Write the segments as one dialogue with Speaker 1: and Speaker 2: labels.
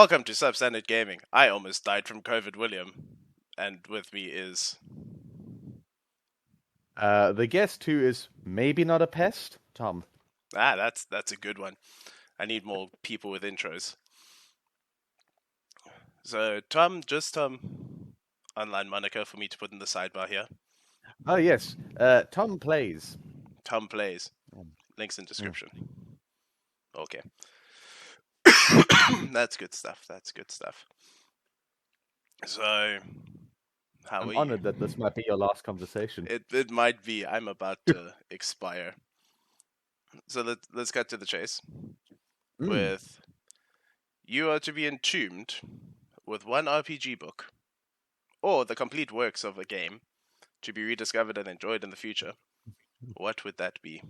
Speaker 1: Welcome to Substandard Gaming. I almost died from COVID, William, and with me is
Speaker 2: The guest who is maybe not a pest, Tom.
Speaker 1: that's a good one. I need more people with intros. So Tom, just online moniker for me to put in the sidebar here.
Speaker 2: Oh yes, Tom plays.
Speaker 1: Tom plays. Links in description. Okay. That's good stuff. So, how
Speaker 2: I'm
Speaker 1: are
Speaker 2: honored
Speaker 1: you?
Speaker 2: that this might be your last conversation.
Speaker 1: It might be. I'm about to expire. So let's cut to the chase. With you are to be entombed with one RPG book, or the complete works of a game, to be rediscovered and enjoyed in the future. What would that be?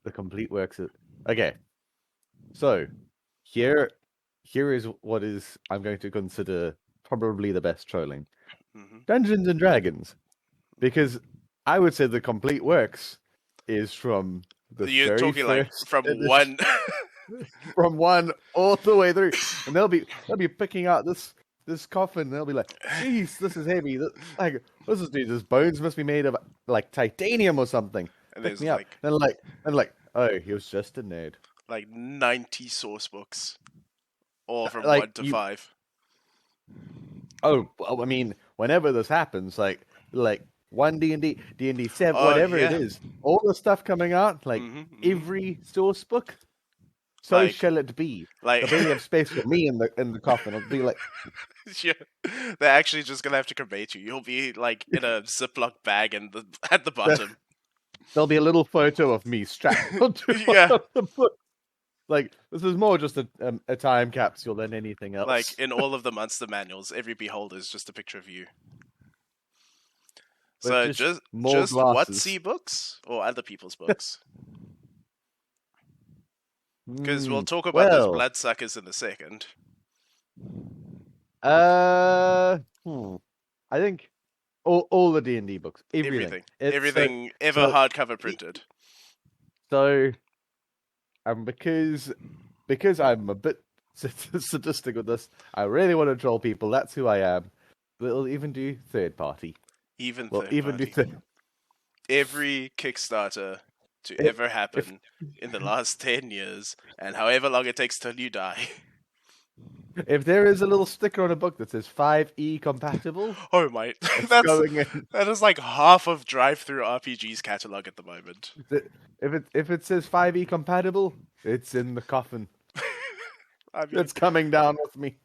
Speaker 2: The complete works of... Okay, so here is what is I'm going to consider probably the best trolling. Dungeons and Dragons, because I would say the complete works is from the
Speaker 1: You're
Speaker 2: very
Speaker 1: talking like
Speaker 2: first
Speaker 1: from
Speaker 2: edition,
Speaker 1: one.
Speaker 2: from one all the way through, and they'll be picking out this coffin. They'll be like, "Jeez, this is heavy. This is dude. His bones must be made of like titanium or something."
Speaker 1: And
Speaker 2: Pick
Speaker 1: there's
Speaker 2: me up. And oh, he was just a nerd.
Speaker 1: like 90 source books, all from
Speaker 2: Like
Speaker 1: 1 to 5.
Speaker 2: Oh, well, I mean, whenever this happens, like one D&D, D&D 7, whatever it is, all the stuff coming out, like every source book. So
Speaker 1: Like-
Speaker 2: shall it be.
Speaker 1: Like
Speaker 2: There'll be enough space for me in the coffin. It'll be like,
Speaker 1: yeah, they're actually just gonna have to cremate you. You'll be like in a Ziploc bag at the bottom.
Speaker 2: there'll be a little photo of me strapped onto
Speaker 1: Yeah.
Speaker 2: one of the book. Like, this is more just a time capsule than anything else.
Speaker 1: Like in all of the monster manuals, every beholder is just a picture of you.
Speaker 2: But
Speaker 1: So just
Speaker 2: glasses.
Speaker 1: WotC books or other people's books? Because we'll talk about those bloodsuckers in a second.
Speaker 2: I think all the D&D books, everything
Speaker 1: ever hardcover printed.
Speaker 2: So, because I'm a bit sadistic with this, I really want to troll people. That's who I am. We'll even do third party.
Speaker 1: Every Kickstarter to ever happen in the last 10 years, and however long it takes till you die.
Speaker 2: If there is a little sticker on a book that says 5e compatible,
Speaker 1: oh mate, that is like half of Drive-Thru RPG's catalog at the moment.
Speaker 2: If it says 5e compatible, it's in the coffin.
Speaker 1: I mean,
Speaker 2: it's coming down with me.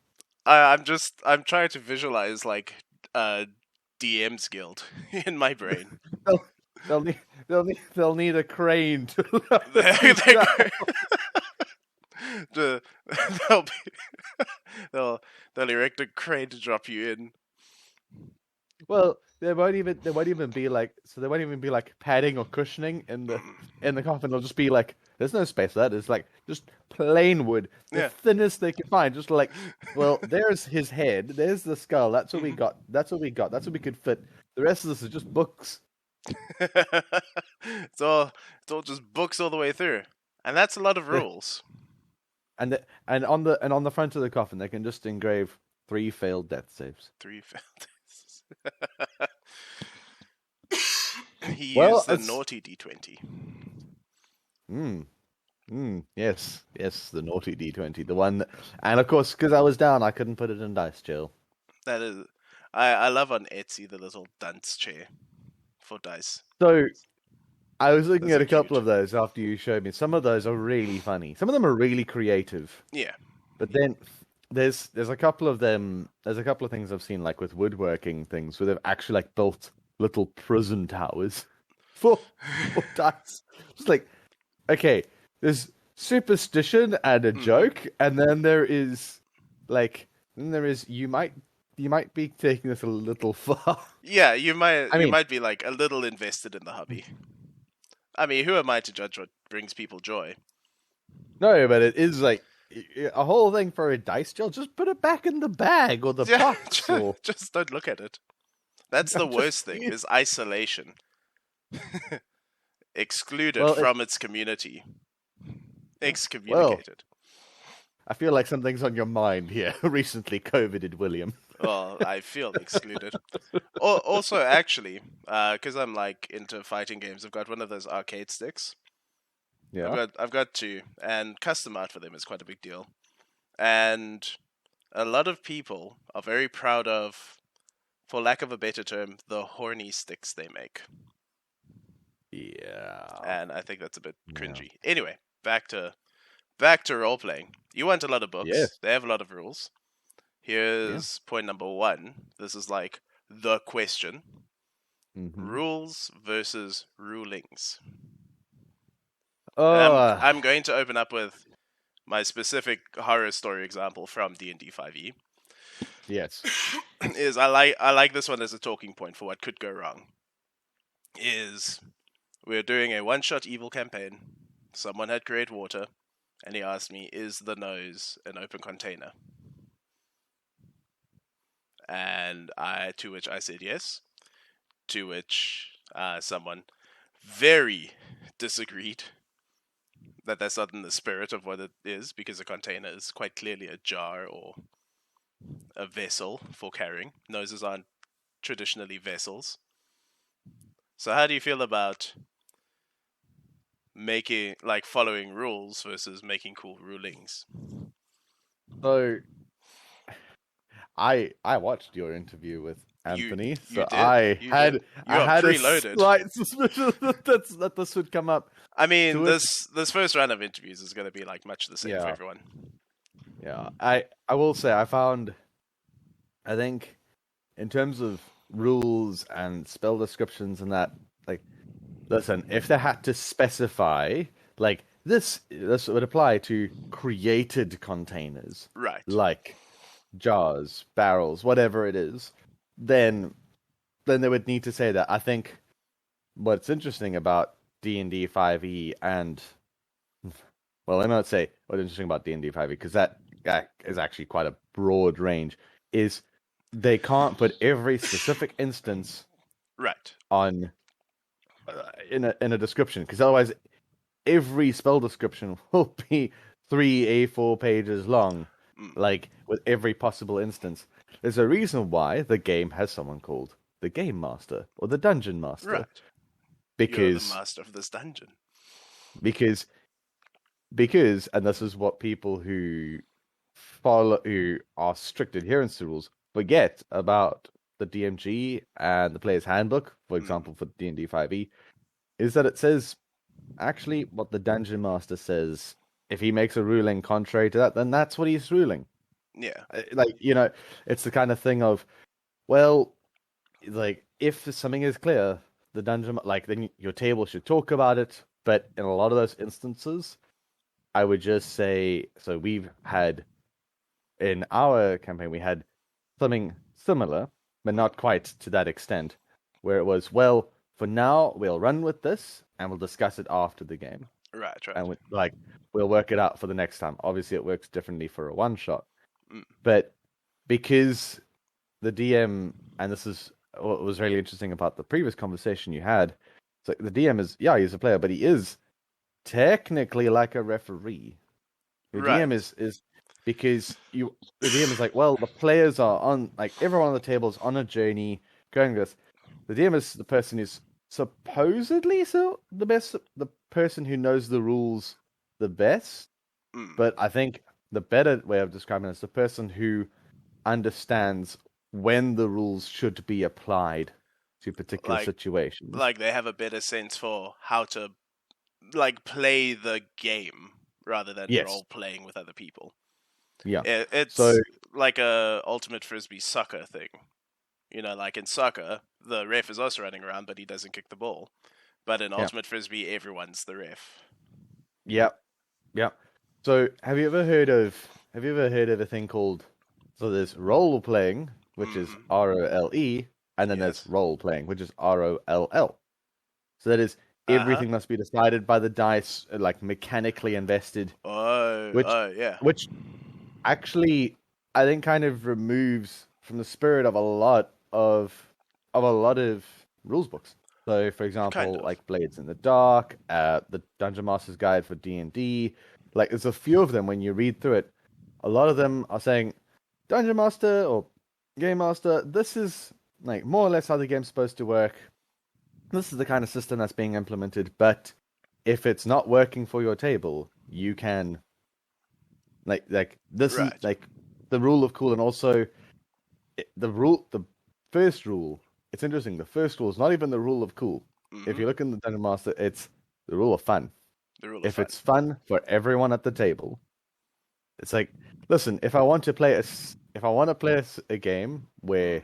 Speaker 1: I'm trying to visualize like DM's Guild in my brain.
Speaker 2: They'll need a crane to
Speaker 1: they'll erect a crane to drop you in.
Speaker 2: Well, there won't even be like padding or cushioning in the coffin. It'll just be like there's no space for that. It's like just plain wood, the thinnest they can find. Just like, well, there's his head, there's the skull. That's what we got. That's what we could fit. The rest of this is just books.
Speaker 1: It's all just books all the way through, and that's a lot of rules.
Speaker 2: And on the front of the coffin, they can just engrave 3 failed death saves.
Speaker 1: 3 failed death saves. He used the naughty D20.
Speaker 2: Yes, the naughty D20, the one. And of course, because I was down, I couldn't put it in dice jail.
Speaker 1: That is, I love on Etsy the little dunce chair for dice.
Speaker 2: So, I was looking at a couple of those after you showed me. Some of those are really funny. Some of them are really creative.
Speaker 1: Yeah.
Speaker 2: But then there's a couple of them. There's a couple of things I've seen, like with woodworking things, where they've actually like built little prison towers for dice. It's like, okay, there's superstition and a joke, and then there is you might be taking this a little far.
Speaker 1: Yeah, you might be like a little invested in the hobby. I mean, who am I to judge what brings people joy?
Speaker 2: No, but it is like a whole thing for a dice jail. Just put it back in the bag or the box.
Speaker 1: Just don't look at it. That's the worst thing, is isolation. Excluded from its community.
Speaker 2: Well,
Speaker 1: excommunicated.
Speaker 2: I feel like something's on your mind here. Recently COVIDed William.
Speaker 1: Well, I feel excluded. Also, actually, because I'm like into fighting games, I've got one of those arcade sticks.
Speaker 2: Yeah.
Speaker 1: I've got two, and custom art for them is quite a big deal. And a lot of people are very proud of, for lack of a better term, the horny sticks they make.
Speaker 2: Yeah.
Speaker 1: And I think that's a bit
Speaker 2: Yeah.
Speaker 1: cringy. Anyway, back to role playing. You want a lot of books.
Speaker 2: Yes.
Speaker 1: They have a lot of rules. Here's point number 1. This is like the question.
Speaker 2: Mm-hmm.
Speaker 1: Rules versus rulings.
Speaker 2: Oh,
Speaker 1: I'm going to open up with my specific horror story example from D&D 5e.
Speaker 2: yes.
Speaker 1: Is I like this one as a talking point for what could go wrong. Is we're doing a one-shot evil campaign. Someone had great water, and he asked me, "Is the nose an open container?" And to which I said yes. To which someone very disagreed that that's not in the spirit of what it is, because a container is quite clearly a jar or a vessel for carrying. Noses aren't traditionally vessels. So how do you feel about following rules versus making cool rulings?
Speaker 2: So I watched your interview with Anthony,
Speaker 1: You
Speaker 2: so
Speaker 1: did.
Speaker 2: I
Speaker 1: You
Speaker 2: had
Speaker 1: did. You
Speaker 2: I
Speaker 1: are
Speaker 2: had
Speaker 1: preloaded.
Speaker 2: a slight suspicion that this would come up.
Speaker 1: I mean, this first round of interviews is going to be like much the same for everyone.
Speaker 2: Yeah, I will say I think in terms of rules and spell descriptions and that, like, listen, if they had to specify, like, this would apply to created containers,
Speaker 1: Right.
Speaker 2: like jars, barrels, whatever it is, then they would need to say that. I think what's interesting about D&D 5e and, well, let me not say what's interesting about D&D 5e, because that is actually quite a broad range, is they can't put every specific instance
Speaker 1: right
Speaker 2: on in a description, because otherwise every spell description will be 3 A4 pages long, like with every possible instance. There's a reason why the game has someone called the Game Master or the Dungeon Master.
Speaker 1: Right.
Speaker 2: Because
Speaker 1: you're the master of this dungeon.
Speaker 2: Because, and this is what people who are strict adherents to rules forget about the DMG and the Player's Handbook, for example, for D&D 5e, is that it says actually what the Dungeon Master says. If he makes a ruling contrary to that, then that's what he's ruling.
Speaker 1: Yeah.
Speaker 2: Like, it's the kind of thing of, well, like, if something is clear, the dungeon, like, then your table should talk about it. But in a lot of those instances, I would just say, so we've had, in our campaign, we had something similar, but not quite to that extent, where it was, well, for now, we'll run with this, and we'll discuss it after the game.
Speaker 1: Right.
Speaker 2: And we'll work it out for the next time. Obviously, it works differently for a one-shot. But because the DM, and this is what was really interesting about the previous conversation you had, so the DM is, he's a player, but he is technically like a referee. The DM is because the DM is like, well, the players are on, like, everyone on the table is on a journey going this. The DM is the person who's supposedly the person who knows the rules the best. But I think the better way of describing it is the person who understands when the rules should be applied to particular situations.
Speaker 1: Like, they have a better sense for how to, like, play the game rather than role playing with other people.
Speaker 2: Yeah.
Speaker 1: It's like a ultimate frisbee soccer thing. Like in soccer, the ref is also running around, but he doesn't kick the ball. But in ultimate frisbee, everyone's the ref.
Speaker 2: Yep. So have you ever heard of a thing called, so there's role playing, which is ROLE, and then there's role playing, which is ROLL. So that is, everything must be decided by the dice, like mechanically invested. Which actually, I think, kind of removes from the spirit of a lot of rules books. So, for example, like Blades in the Dark, the Dungeon Master's Guide for D&D, like there's a few of them when you read through it. A lot of them are saying, Dungeon Master or Game Master, this is like more or less how the game's supposed to work. This is the kind of system that's being implemented, but if it's not working for your table, you can like this is like the rule of cool, and also the first rule. It's interesting. The first rule is not even the rule of cool.
Speaker 1: Mm-hmm.
Speaker 2: If you look in the Dungeon Master, it's the rule of fun.
Speaker 1: If
Speaker 2: it's fun for everyone at the table, it's like, listen, if I want to play a game where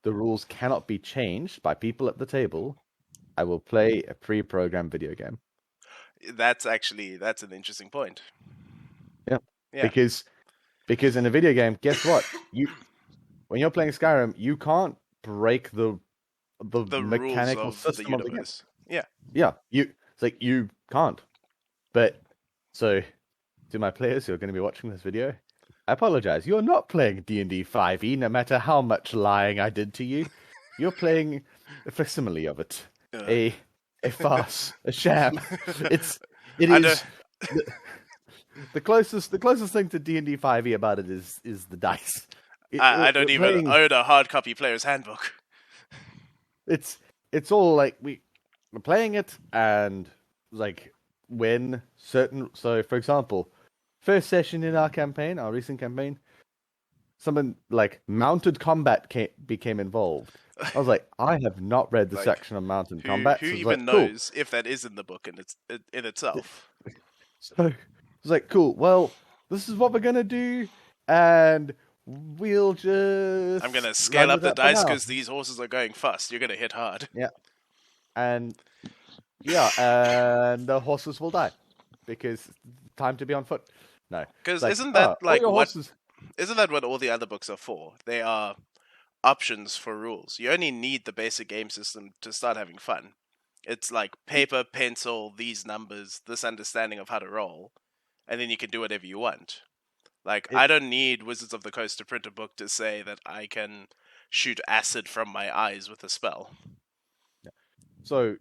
Speaker 2: the rules cannot be changed by people at the table, I will play a pre-programmed video game.
Speaker 1: That's an interesting point.
Speaker 2: Yeah. Because in a video game, guess what? When you're playing Skyrim, you can't break the mechanical system of the universe. Yeah. It's like you can't. But so, to my players who are going to be watching this video, I apologize. You're not playing Dnd 5e, no matter how much lying I did to you. You're playing a facsimile of it, a farce, a sham. It is the closest thing to Dnd 5e about it is the dice.
Speaker 1: I don't even own a hard copy player's handbook.
Speaker 2: It's all like we're playing it, and like when certain. So, for example, first session in our recent campaign, someone like mounted combat became involved. I was like, I have not read the section on mounted combat.
Speaker 1: Who even knows if that is in the book in itself?
Speaker 2: So it's like, cool. Well, this is what we're gonna do, and we'll just.
Speaker 1: I'm gonna scale up the dice because these horses are going fast. You're gonna hit hard.
Speaker 2: Yeah, and the horses will die because time to be on foot. No,
Speaker 1: because isn't that isn't that what all the other books are for? They are options for rules. You only need the basic game system to start having fun. It's like paper, pencil, these numbers, this understanding of how to roll, and then you can do whatever you want. Like, I don't need Wizards of the Coast to print a book to say that I can shoot acid from my eyes with a spell.
Speaker 2: So,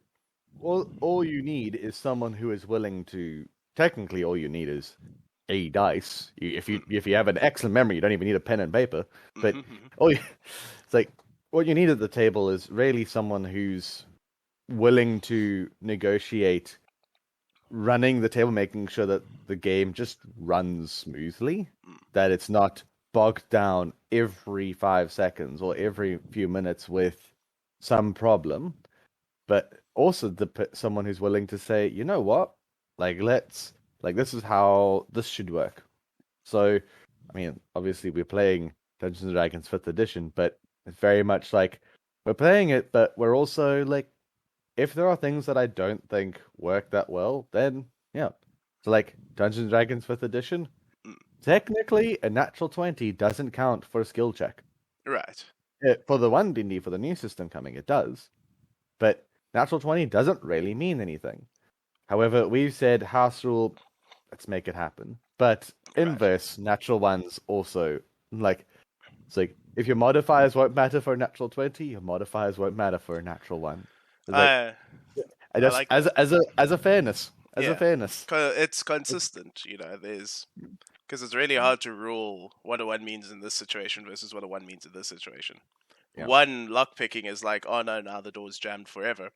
Speaker 2: all you need is someone who is willing to. Technically, all you need is a dice. If you have an excellent memory, you don't even need a pen and paper. But it's like what you need at the table is really someone who's willing to negotiate running the table, making sure that the game just runs smoothly, that it's not bogged down every 5 seconds or every few minutes with some problem, but also someone who's willing to say, you know what, this is how this should work. So, I mean, obviously we're playing Dungeons and Dragons 5th edition, but it's very much like we're playing it, but we're also like, if there are things that I don't think work that well, then yeah. So like Dungeons and Dragons 5th edition, technically a natural 20 doesn't count for a skill check.
Speaker 1: Right.
Speaker 2: For the 1D, for the new system coming, it does. But natural 20 doesn't really mean anything. However, we've said house rule, let's make it happen. But inverse, natural ones also, like, it's like, if your modifiers won't matter for a natural 20, your modifiers won't matter for a natural 1. Like, as a fairness,
Speaker 1: it's consistent, because it's really hard to rule what a 1 means in this situation versus what a 1 means in this situation. Yeah. 1 lockpicking is like, oh no, now the door's jammed forever,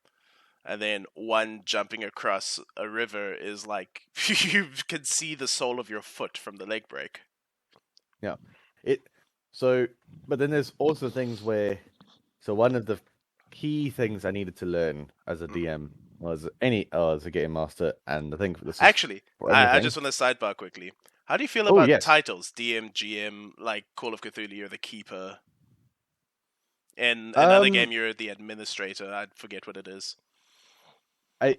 Speaker 1: and then 1 jumping across a river is like you can see the sole of your foot from the leg break.
Speaker 2: Yeah, but then there's also things where, so one of the key things I needed to learn as a DM was as a game master, and I think this is
Speaker 1: actually, I just want to sidebar quickly. How do you feel about titles? DM, GM, like Call of Cthulhu, you're the keeper. In another game, you're the administrator. I forget what it is.
Speaker 2: I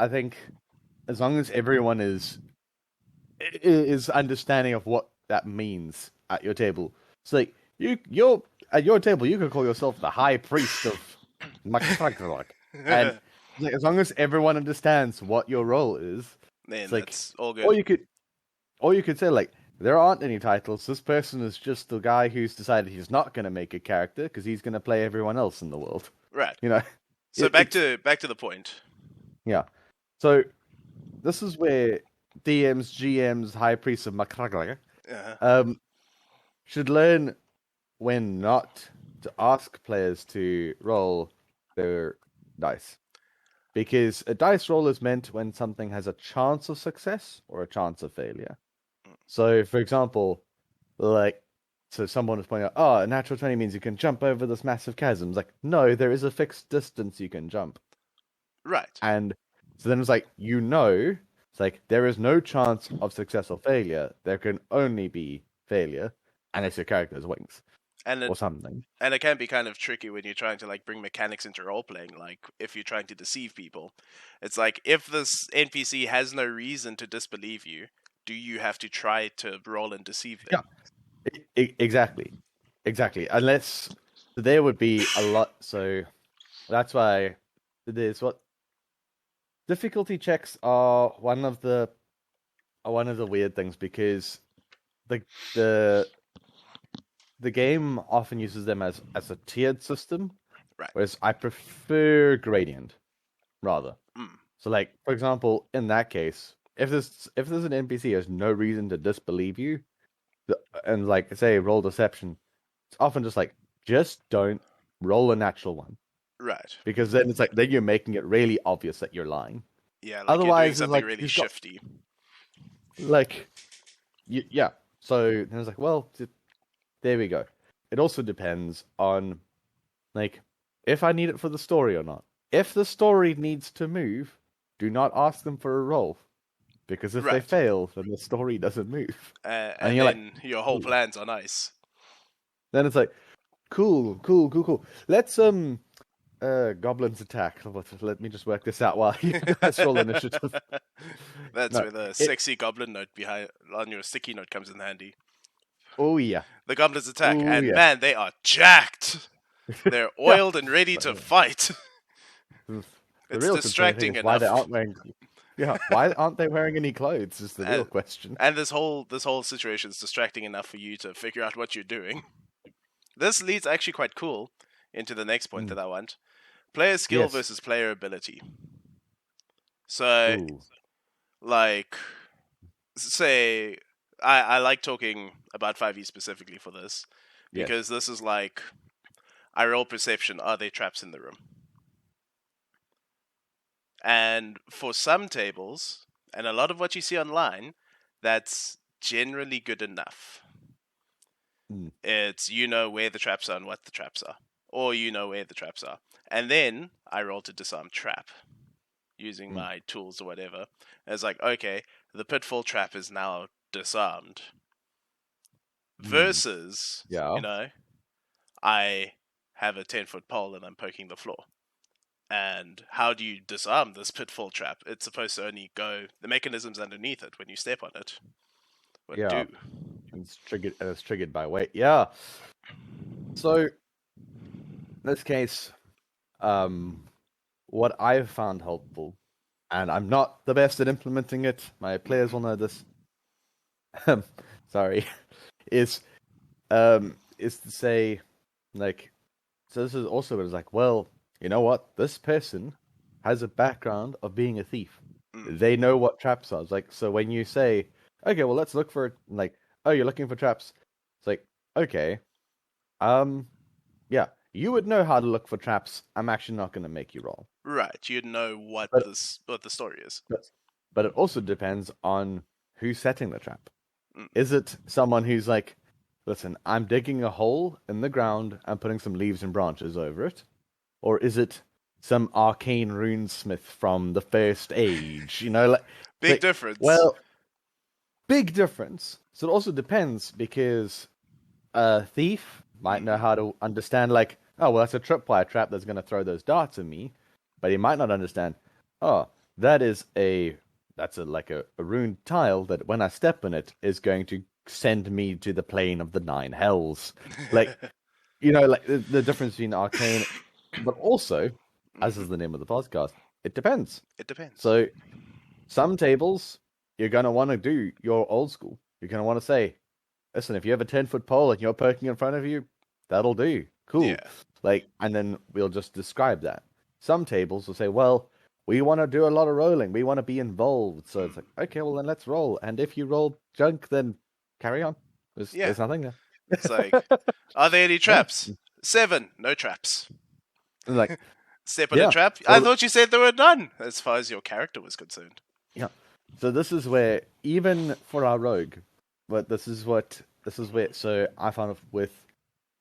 Speaker 2: think as long as everyone is understanding of what that means at your table, it's like you're at your table, you can call yourself the High Priest of Makrakrak. And like, as long as everyone understands what your role is,
Speaker 1: then that's all good.
Speaker 2: Or you could say, like, there aren't any titles. This person is just the guy who's decided he's not going to make a character because he's going to play everyone else in the world.
Speaker 1: Right. So back to the point.
Speaker 2: Yeah. So this is where DMs, GMs, High Priests of Makraglaga
Speaker 1: Uh-huh.
Speaker 2: should learn when not to ask players to roll their dice. Because a dice roll is meant when something has a chance of success or a chance of failure. So, for example, so someone was pointing out, oh, a natural 20 means you can jump over this massive chasm. It's like, no, there is a fixed distance you can jump.
Speaker 1: Right.
Speaker 2: And so then it's like, it's like, there is no chance of success or failure. There can only be failure unless your character has wings or something.
Speaker 1: And it can be kind of tricky when you're trying to like bring mechanics into role playing. Like if you're trying to deceive people, it's like if this NPC has no reason to disbelieve you, do you have to try to roll and deceive them?
Speaker 2: Yeah, exactly. Unless there would be a lot. So that's why there's what difficulty checks are one of the weird things, because the game often uses them as a tiered system,
Speaker 1: right?
Speaker 2: Whereas I prefer gradient rather.
Speaker 1: Mm.
Speaker 2: So, like for example, in that case, if there's an NPC who has no reason to disbelieve you, and like say roll deception, it's often just like just don't roll a natural one,
Speaker 1: right?
Speaker 2: Because then it's like then you're making it really obvious that you're lying.
Speaker 1: Yeah, like
Speaker 2: Otherwise,
Speaker 1: you're doing something
Speaker 2: like,
Speaker 1: really shifty.
Speaker 2: Yeah. So then it's like, well, there we go. It also depends on, like, if I need it for the story or not. If the story needs to move, do not ask them for a roll. Because if they fail, then the story doesn't move.
Speaker 1: And then your whole plan's on ice.
Speaker 2: Then it's like, cool. Let's, goblins attack. Let me just work this out while you guys roll initiative.
Speaker 1: That's where the sexy goblin note behind on your sticky note comes in handy.
Speaker 2: Oh yeah.
Speaker 1: The goblins attack, man, they are jacked. They're oiled and ready to fight. It's distracting enough.
Speaker 2: Why they aren't wearing? Yeah, why aren't they wearing any clothes? Is the real question.
Speaker 1: And this whole situation is distracting enough for you to figure out what you're doing. This leads actually quite cool into the next point that I want: player skill versus player ability. So, like, say, I like talking about 5e specifically for this, because this is like, I roll perception, are there traps in the room? And for some tables, and a lot of what you see online, that's generally good enough. It's, you know where the traps are and what the traps are. Or you know where the traps are. And then I roll to disarm trap using my tools or whatever. And it's like, okay, the pitfall trap is now disarmed. Versus, you know, I have a 10-foot pole and I'm poking the floor. And how do you disarm this pitfall trap? It's supposed to only go, the mechanism's underneath it when you step on it. What do?
Speaker 2: It's triggered by weight. Yeah. So, in this case, what I've found helpful, and I'm not the best at implementing it, my players will know this, sorry, is to say, like, so this is also what it's like, well, you know what? This person has a background of being a thief. They know what traps are. It's like, so when you say, okay, well, let's look for, like, oh, you're looking for traps. It's like, okay, yeah, you would know how to look for traps. I'm actually not going to make you roll.
Speaker 1: Right, you'd know what the story is.
Speaker 2: But it also depends on who's setting the trap. Is it someone who's like, listen, I'm digging a hole in the ground and putting some leaves and branches over it? Or is it some arcane runesmith from the First Age? You know,
Speaker 1: big difference.
Speaker 2: Well, big difference. So it also depends, because a thief might know how to understand, like, oh, well, that's a tripwire trap that's going to throw those darts at me. But he might not understand, oh, that's a rune tile that when I step in it is going to send me to the plane of the 9 hells. Like, you know, like the difference between arcane, but also, as is the name of the podcast, it depends.
Speaker 1: It depends.
Speaker 2: So some tables, you're going to want to do your old school. You're going to want to say, listen, if you have a 10-foot pole and you're poking in front of you, that'll do. Cool.
Speaker 1: Yeah.
Speaker 2: Like, and then we'll just describe that. Some tables will say, well, we want to do a lot of rolling. We want to be involved. So it's like, okay, well then let's roll. And if you roll junk, then carry on. There's nothing there.
Speaker 1: It's like, are there any
Speaker 2: Yeah.
Speaker 1: traps? 7, no traps.
Speaker 2: And like,
Speaker 1: Step on a
Speaker 2: yeah.
Speaker 1: trap?
Speaker 2: So,
Speaker 1: I thought you said there were none, as far as your character was concerned.
Speaker 2: yeah. So this is where, even for our rogue, but this is where, so I found with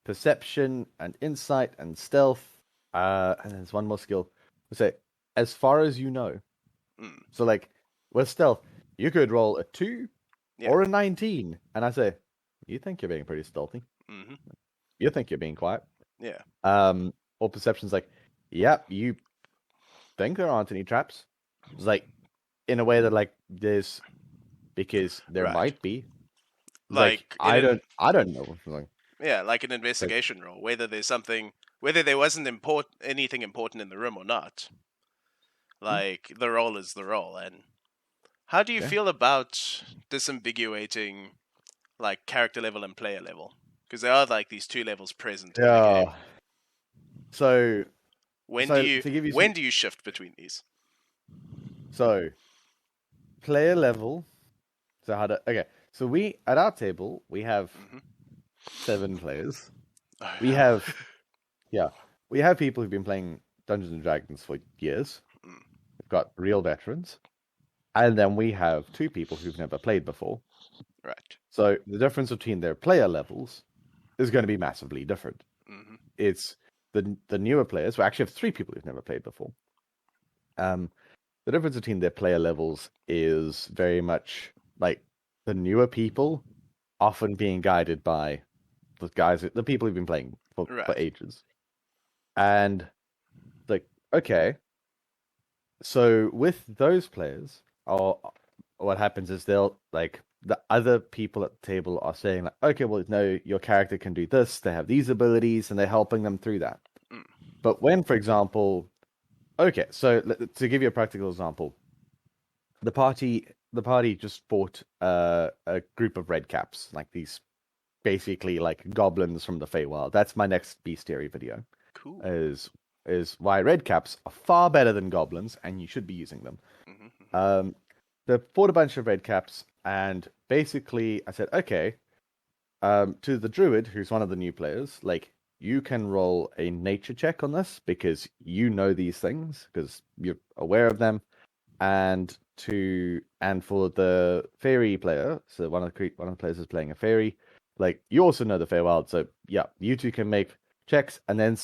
Speaker 2: perception and insight and stealth, and there's one more skill. So as far as you know, so like with stealth, you could roll a 2 or a 19, and I say, you think you're being pretty stealthy.
Speaker 1: Mm-hmm.
Speaker 2: You think you're being quiet.
Speaker 1: Yeah.
Speaker 2: Or perception's like, yep, you think there aren't any traps. It's like, in a way that like there's, because there might be. Like I don't know. Like,
Speaker 1: yeah, like an investigation roll, whether there wasn't anything important in the room or not. Like the roll is the roll. And how do you feel about disambiguating like character level and player level? Because there are like these 2 levels present in the game.
Speaker 2: So
Speaker 1: when do you shift between these?
Speaker 2: So player level. So so we at our table we have 7 players. We have people who've been playing Dungeons and Dragons for years. We've got real veterans. And then we have 2 people who've never played before.
Speaker 1: Right.
Speaker 2: So the difference between their player levels is going to be massively different.
Speaker 1: Mm-hmm.
Speaker 2: It's the newer players. We actually have 3 people who've never played before. The difference between their player levels is very much like the newer people often being guided by the people who've been playing for ages. And like, okay, so with those players, what happens is they'll like the other people at the table are saying like, okay, well, no, your character can do this. They have these abilities, and they're helping them through that. But when, for example, okay, so to give you a practical example, the party just fought a group of red caps, like these basically like goblins from the Feywild. That's my next bestiary video.
Speaker 1: Cool.
Speaker 2: Is why red caps are far better than goblins, and you should be using them. Mm-hmm. They fought a bunch of red caps, and basically I said, okay, to the druid, who's one of the new players, like, you can roll a nature check on this because you know these things because you're aware of them, and for the fairy player, so one of the players is playing a fairy, like, you also know the Feywild, so yeah, you 2 can make checks, and then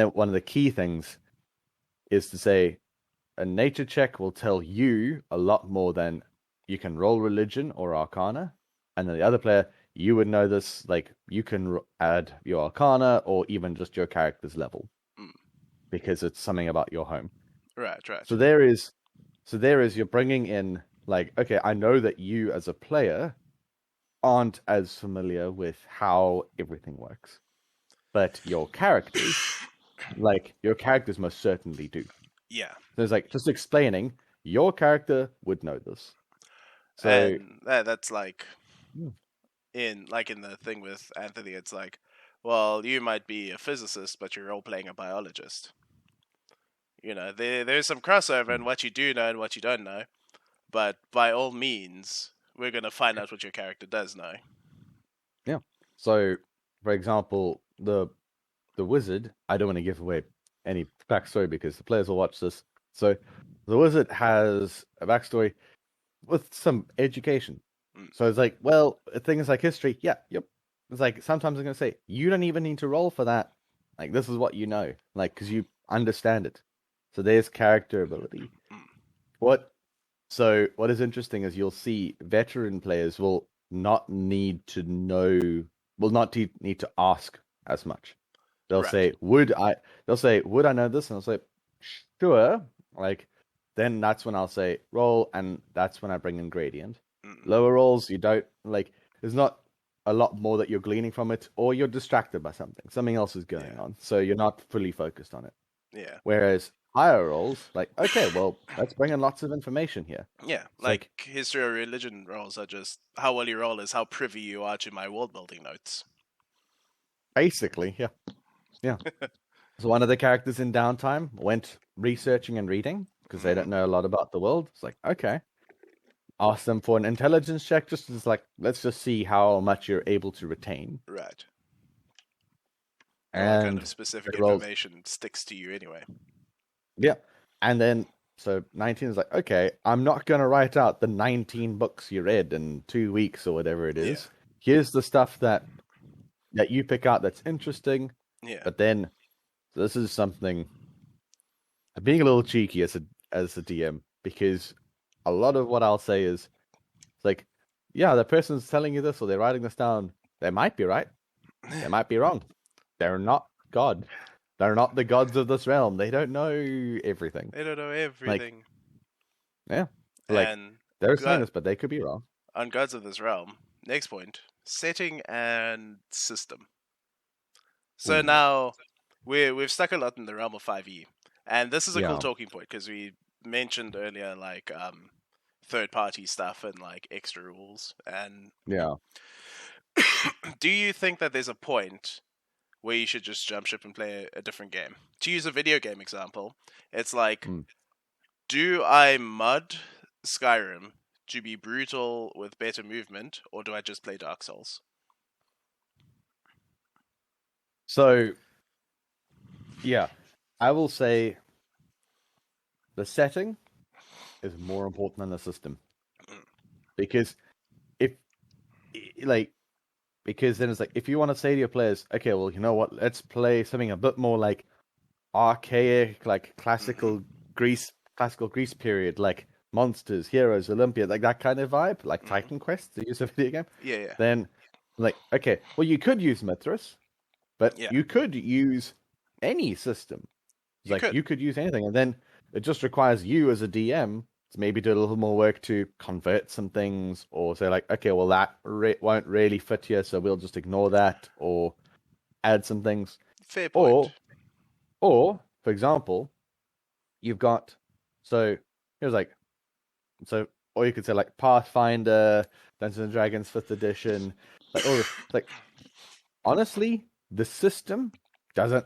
Speaker 2: one of the key things is to say a nature check will tell you a lot more than you can roll religion or arcana, and then the other player, you would know this, like, you can add your arcana or even just your character's level because it's something about your home. Right. So there is you're bringing in, like, okay, I know that you as a player aren't as familiar with how everything works, but your characters, most certainly do. Yeah. So it's like just explaining your character would know this. So
Speaker 1: and that's like in the thing with Anthony, it's like, well, you might be a physicist, but you're role playing a biologist. You know, there's some crossover in what you do know and what you don't know, but by all means, we're gonna find out what your character does know.
Speaker 2: Yeah. So, for example, the wizard, I don't want to give away any backstory because the players will watch this. So, the wizard has a backstory with some education. So it's like, well, things like history, yep. It's like, sometimes I'm going to say, you don't even need to roll for that. Like, this is what you know, like, because you understand it. So there's character ability. What is interesting is you'll see veteran players will not need to need to ask as much. They'll say, would I know this? And I'll say, sure. Like, then that's when I'll say roll, and that's when I bring in gradient. Lower rolls, you don't, like, there's not a lot more that you're gleaning from it, or you're distracted by something else is going on, so you're not fully focused on it. Yeah. Whereas higher rolls, like, okay, well, let's bring in lots of information here.
Speaker 1: Yeah, like history or religion rolls are just how well you roll is how privy you are to my world building notes.
Speaker 2: Basically, yeah. So one of the characters in downtime went researching and reading because they don't know a lot about the world. It's like, okay. Ask them for an intelligence check, just as like, let's just see how much you're able to retain.
Speaker 1: Right. And what kind
Speaker 2: And
Speaker 1: of specific
Speaker 2: they rolled,
Speaker 1: information sticks to you anyway?
Speaker 2: yeah. And then, so 19 is like, okay, I'm not going to write out the 19 books you read in 2 weeks or whatever it is.
Speaker 1: Yeah.
Speaker 2: Here's the stuff that you pick out that's interesting.
Speaker 1: Yeah.
Speaker 2: But then, this is something, I'm being a little cheeky as a DM, because a lot of what I'll say is, like, yeah, the person's telling you this or they're writing this down. They might be right. They might be wrong. They're not God. They're not the gods of this realm. They don't know everything.
Speaker 1: They don't know
Speaker 2: Like,
Speaker 1: everything.
Speaker 2: yeah. Like,
Speaker 1: And
Speaker 2: they're saying this, but they could be wrong.
Speaker 1: on Gods of this Realm, next point, setting and system. So
Speaker 2: Ooh.
Speaker 1: now we've stuck a lot in the realm of 5e. And this is a cool
Speaker 2: Yeah.
Speaker 1: talking point because we mentioned earlier like third party stuff and like extra rules. And
Speaker 2: Yeah.
Speaker 1: do you think that there's a point where you should just jump ship and play a different game? To use a video game example, it's like, do I mod Skyrim to be brutal with better movement, or do I just play Dark Souls?
Speaker 2: So, yeah, I will say the setting is more important than the system. Because because then it's like, if you want to say to your players, okay, well, you know what, let's play something a bit more like archaic, like classical Greece period, like Monsters, Heroes, Olympia, like that kind of vibe, like Titan Quest, to use a video game.
Speaker 1: Yeah.
Speaker 2: Then, like, okay, well, you could use Mithras, but you could use any system. You could use anything, and then it just requires you as a DM to maybe do a little more work to convert some things, or say like, okay, well, that won't really fit here, so we'll just ignore that, or add some things.
Speaker 1: Fair point.
Speaker 2: Or for example, you've got, so here's like, so, or you could say like Pathfinder, Dungeons and Dragons 5th edition, like honestly, the system doesn't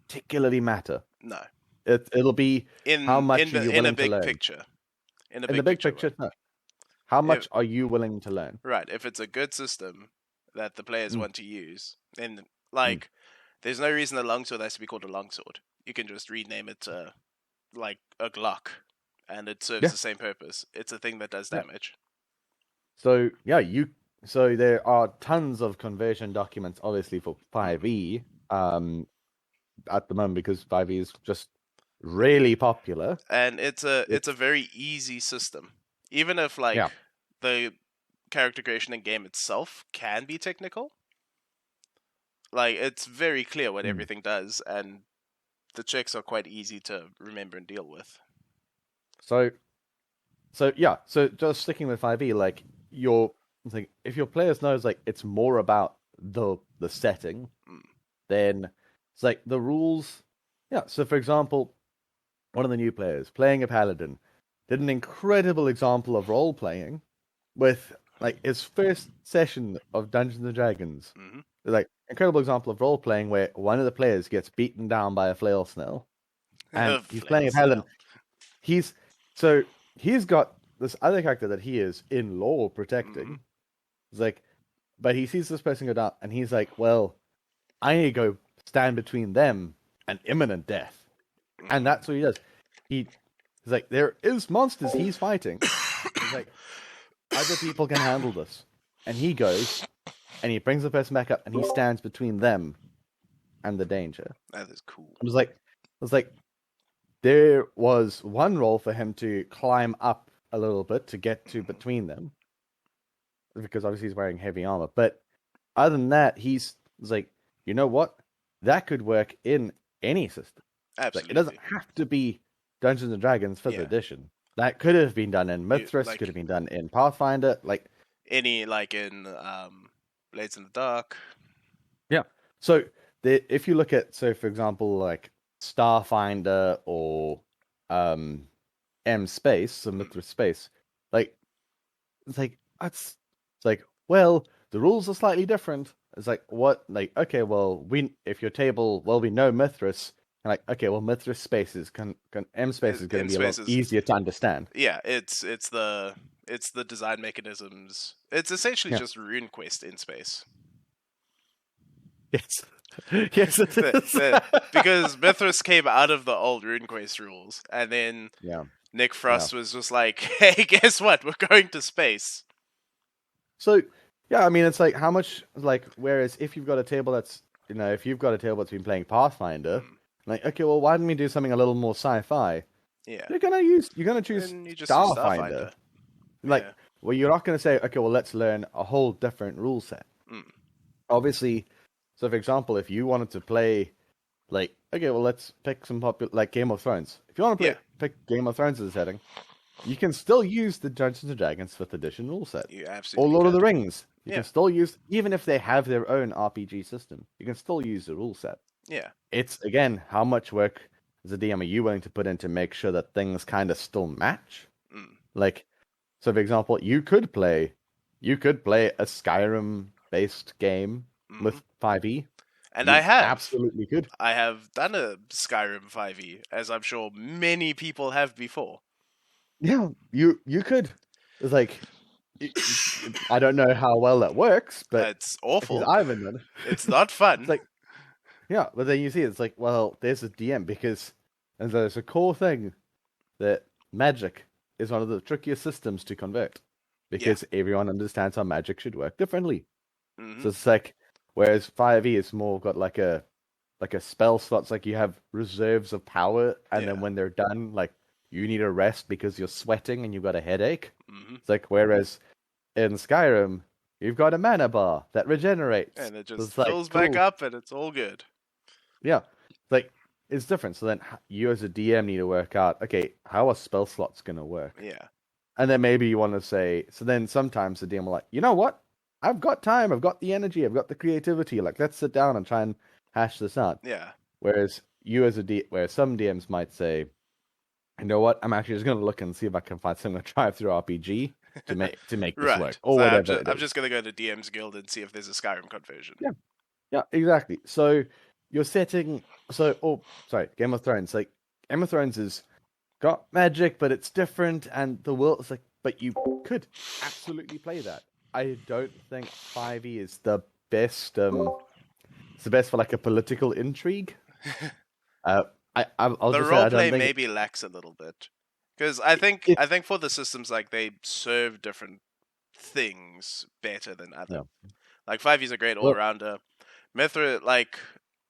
Speaker 2: particularly matter.
Speaker 1: No.
Speaker 2: It'll be how much are you willing to learn.
Speaker 1: Picture.
Speaker 2: In the big picture, no. How much are you willing to learn?
Speaker 1: Right. If it's a good system that the players want to use, then like there's no reason a longsword has to be called a longsword. You can just rename it to like a Glock, and it serves the same purpose. It's a thing that does damage.
Speaker 2: So yeah, so there are tons of conversion documents, obviously, for 5e at the moment, because 5e is just really popular,
Speaker 1: and it's a very easy system. Even if like the character creation in game itself can be technical, like it's very clear what everything does, and the checks are quite easy to remember and deal with.
Speaker 2: So just sticking with 5e, like if your players knows like it's more about the setting, then it's like the rules. Yeah. So for example, one of the new players playing a paladin did an incredible example of role playing with like his first session of Dungeons and Dragons. Like incredible example of role playing where one of the players gets beaten down by a flail snail, and he's playing a paladin. He's got this other character that he is in law protecting. It's like, but he sees this person go down, and he's like, well, I need to go stand between them and imminent death. And that's what he does. He's like, there is monsters he's fighting. He's like, other people can handle this. And he goes, and he brings the person back up, and he stands between them and the danger.
Speaker 1: That is cool.
Speaker 2: It was like, there was one role for him to climb up a little bit to get to between them, because obviously he's wearing heavy armor. But other than that, he's like, you know what? That could work in any system.
Speaker 1: Absolutely.
Speaker 2: Like, it doesn't have to be Dungeons and Dragons 5th edition. That could have been done in Mithras, could have been done in Pathfinder, like
Speaker 1: any, like in Blades in the Dark.
Speaker 2: Yeah. So if you look at, so for example, like Starfinder or M Space, so Mithras Space, like it's like well, the rules are slightly different. It's like what? Like okay, well if your table, well we know Mithras. And like okay, well Mithras spaces M space is going to be a lot
Speaker 1: spaces.
Speaker 2: easier to understand.
Speaker 1: Yeah, it's the design mechanisms. It's essentially
Speaker 2: Yeah.
Speaker 1: just RuneQuest in space.
Speaker 2: Yes. Yes, it is.
Speaker 1: Because Mithras came out of the old RuneQuest rules, and then
Speaker 2: Yeah.
Speaker 1: Nick Frost was just like, "Hey, guess what? We're going to space."
Speaker 2: So, yeah, I mean, it's like how much like whereas if you've got a table that's if you've got a table that's been playing Pathfinder, like okay, well, why don't we do something a little more sci-fi?
Speaker 1: Yeah,
Speaker 2: you're gonna choose
Speaker 1: and you just use
Speaker 2: Starfinder.
Speaker 1: Starfinder.
Speaker 2: Like,
Speaker 1: Yeah.
Speaker 2: well, you're not gonna say okay, well, let's learn a whole different rule set. Obviously, so for example, if you wanted to play, like, okay, well, let's pick some popular like Game of Thrones. If you want to pick Game of Thrones as a setting. You can still use the Dungeons and Dragons 5th edition rule set.
Speaker 1: You absolutely
Speaker 2: or Lord
Speaker 1: can.
Speaker 2: of the Rings. You can still use, even if they have their own RPG system, you can still use the rule set.
Speaker 1: Yeah.
Speaker 2: It's, again, how much work as a DM are you willing to put in to make sure that things kind of still match? Like, so for example, you could play a Skyrim-based game with 5e.
Speaker 1: And I have.
Speaker 2: Absolutely could.
Speaker 1: I have done a Skyrim 5e, as I'm sure many people have before.
Speaker 2: Yeah, you could. It's like, I don't know how well that works, but
Speaker 1: it's awful.
Speaker 2: It's
Speaker 1: not fun.
Speaker 2: It's like, yeah, but then you see, it's like, well, there's a DM because, and there's a core thing that magic is one of the trickiest systems to convert because everyone understands how magic should work differently. So it's like, whereas 5e is more got like a spell slots, like you have reserves of power, and then when they're done, like you need a rest because you're sweating and you've got a headache. It's like, whereas in Skyrim, you've got a mana bar that regenerates.
Speaker 1: And it just fills back up and it's all good.
Speaker 2: Yeah. Like, it's different. So then you as a DM need to work out, okay, how are spell slots going to work?
Speaker 1: Yeah.
Speaker 2: And then maybe you want to say, so then sometimes the DM will like, you know what? I've got time. I've got the energy. I've got the creativity. Like, let's sit down and try and hash this out.
Speaker 1: Yeah.
Speaker 2: Whereas you as where some DMs might say, you know what? I'm actually just going to look and see if I can find some drive-through RPG to make this work, or
Speaker 1: so
Speaker 2: whatever.
Speaker 1: I'm just going to go to DM's Guild and see if there's a Skyrim conversion.
Speaker 2: Yeah, exactly. So you're setting. Game of Thrones. Like Game of Thrones has got magic, but it's different, and the world is like. But you could absolutely play that. I don't think 5e is the best. It's the best for like a political intrigue. I'll
Speaker 1: the
Speaker 2: just
Speaker 1: roleplay maybe lacks a little bit, because I think for the systems, like, they serve different things better than other.
Speaker 2: Yeah.
Speaker 1: Like 5e is a great all rounder. Mithra, like,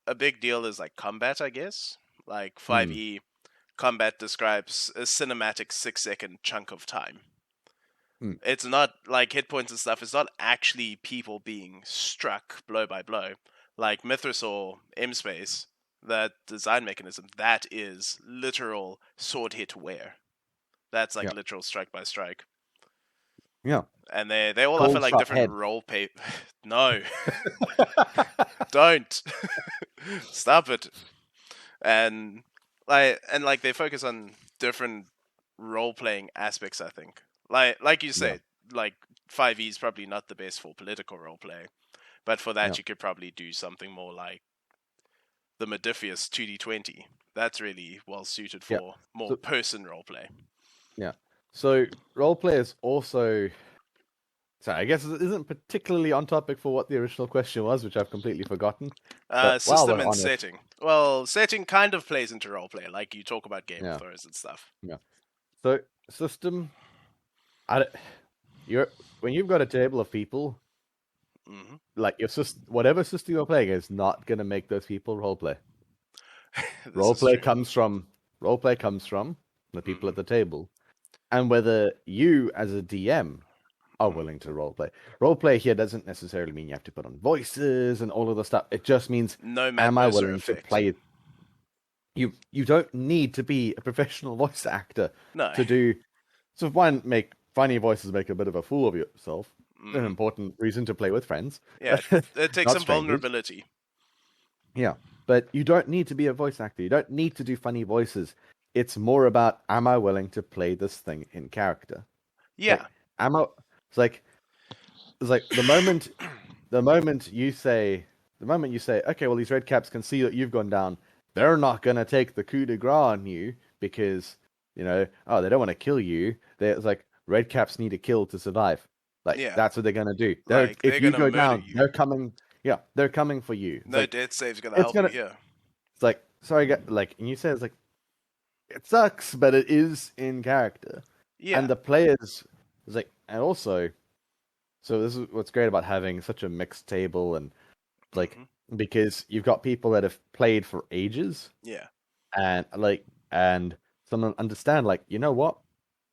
Speaker 1: a big deal is like combat, I guess. Like 5e combat describes a cinematic 6-second chunk of time. It's not like hit points and stuff. It's not actually people being struck blow by blow. Like Mithras or M-Space, that design mechanism, that is literal sword hit wear. That's like literal strike by strike.
Speaker 2: Yeah.
Speaker 1: And they all offer like different role play. No. Don't. Stop it. And they focus on different role playing aspects, I think. Like you said, like 5e is probably not the best for political role play. But for that you could probably do something more like the Modiphius 2d20. That's really well suited for more person roleplay. Yeah.
Speaker 2: So roleplay is also. So I guess it isn't particularly on topic for what the original question was, which I've completely forgotten.
Speaker 1: System and setting. Well, setting kind of plays into roleplay, like you talk about Game of Thrones and stuff.
Speaker 2: Yeah. So system. When you've got a table of people. Like whatever system you're playing is not gonna make those people roleplay. Roleplay comes from the people at the table, and whether you as a DM are willing to roleplay. Roleplay here doesn't necessarily mean you have to put on voices and all of the stuff. It just means am I willing to play? You don't need to be a professional voice actor to do. So make funny voices, make a bit of a fool of yourself. An important reason to play with friends.
Speaker 1: Yeah, it takes some vulnerability.
Speaker 2: Yeah, but you don't need to be a voice actor. You don't need to do funny voices. It's more about, am I willing to play this thing in character?
Speaker 1: Yeah.
Speaker 2: It's like the moment the moment you say, okay, well, these red caps can see that you've gone down, they're not gonna take the coup de grace on you because they don't want to kill you. It's like red caps need to kill to survive. Like
Speaker 1: Yeah.
Speaker 2: that's what they're gonna do.
Speaker 1: Like, they're
Speaker 2: If you
Speaker 1: gonna
Speaker 2: go
Speaker 1: murder
Speaker 2: down,
Speaker 1: you.
Speaker 2: they're coming. Yeah, they're coming for you.
Speaker 1: No death save's gonna
Speaker 2: it's
Speaker 1: help
Speaker 2: gonna.
Speaker 1: you here.
Speaker 2: It's like sorry, like, and you say it's like it sucks, but it is in character.
Speaker 1: Yeah.
Speaker 2: And the players is like, and also, so this is what's great about having such a mixed table, and like because you've got people that have played for ages.
Speaker 1: Yeah.
Speaker 2: And someone understand, like, you know what?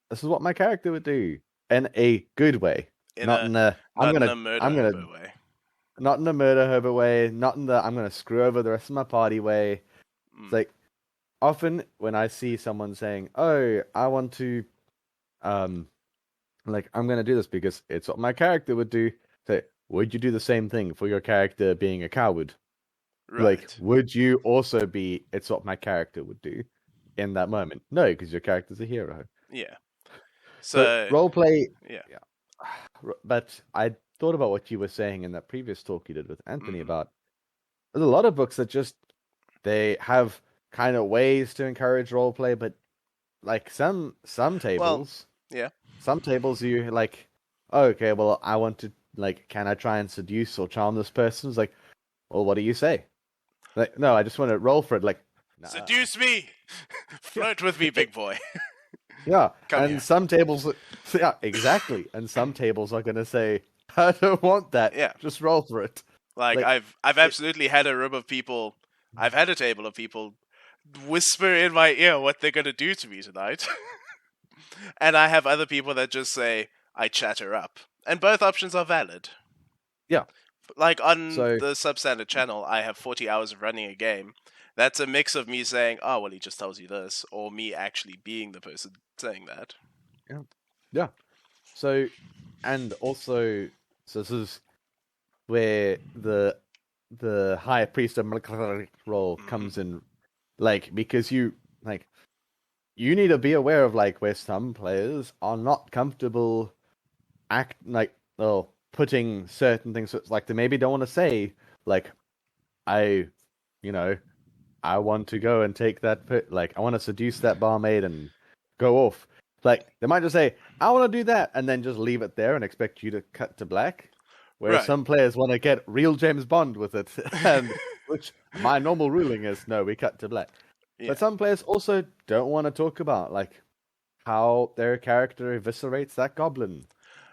Speaker 2: This is what my character would do in a good way. Not in a
Speaker 1: murder hobo way.
Speaker 2: Not in a murder hobo way, not in the I'm gonna screw over the rest of my party way. It's like often when I see someone saying, "Oh, I want to like I'm gonna do this because it's what my character would do," say, would you do the same thing for your character being a coward?
Speaker 1: Right.
Speaker 2: Like, would you also be it's what my character would do in that moment? No, because your character's a hero.
Speaker 1: Yeah.
Speaker 2: So roleplay.
Speaker 1: Yeah.
Speaker 2: But I thought about what you were saying in that previous talk you did with Anthony about there's a lot of books that just they have kind of ways to encourage roleplay, but like some tables, some tables you like, oh, okay, well, I want to like, can I try and seduce or charm this person? It's like, well, what do you say? Like, no, I just want to roll for it. Like,
Speaker 1: nah. Seduce me, flirt with me, big boy.
Speaker 2: Yeah, and some tables, yeah, exactly. And some tables are gonna say, "I don't want that. Yeah, just roll for it."
Speaker 1: Like I've absolutely had a room of people. I've had a table of people whisper in my ear what they're gonna do to me tonight, and I have other people that just say, "I chatter up," and both options are valid.
Speaker 2: Yeah,
Speaker 1: like on the substandard channel, I have 40 hours of running a game. That's a mix of me saying, "Oh, well, he just tells you this," or me actually being the person saying that.
Speaker 2: Yeah. So, and also, so this is where the high priest of role comes in, like, because you need to be aware of like where some players are not comfortable putting certain things. So it's like they maybe don't want to say like, I want to go and take that I want to seduce that barmaid and go off. Like they might just say, I want to do that, and then just leave it there and expect you to cut to black. Whereas some players want to get real James Bond with it, and which my normal ruling is no, we cut to black. Yeah. But some players also don't want to talk about like how their character eviscerates that goblin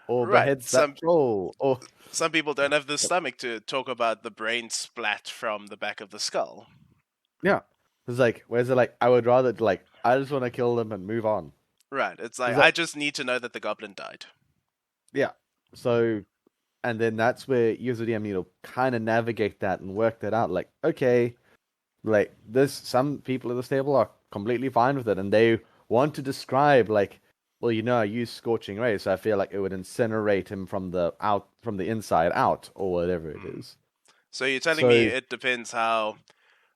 Speaker 2: or beheads that troll. Or
Speaker 1: some people don't have the stomach to talk about the brain splat from the back of the skull.
Speaker 2: Yeah, it's like, where's it like? I would rather like I just want to kill them and move on.
Speaker 1: Right, it's like I just need to know that the goblin died.
Speaker 2: Yeah, so, and then that's where you as a DM need to kind of navigate that and work that out. Like, okay, like some people at this table are completely fine with it, and they want to describe like, well, I use scorching rays, so I feel like it would incinerate him from the inside out, or whatever it is.
Speaker 1: So you're telling me it depends how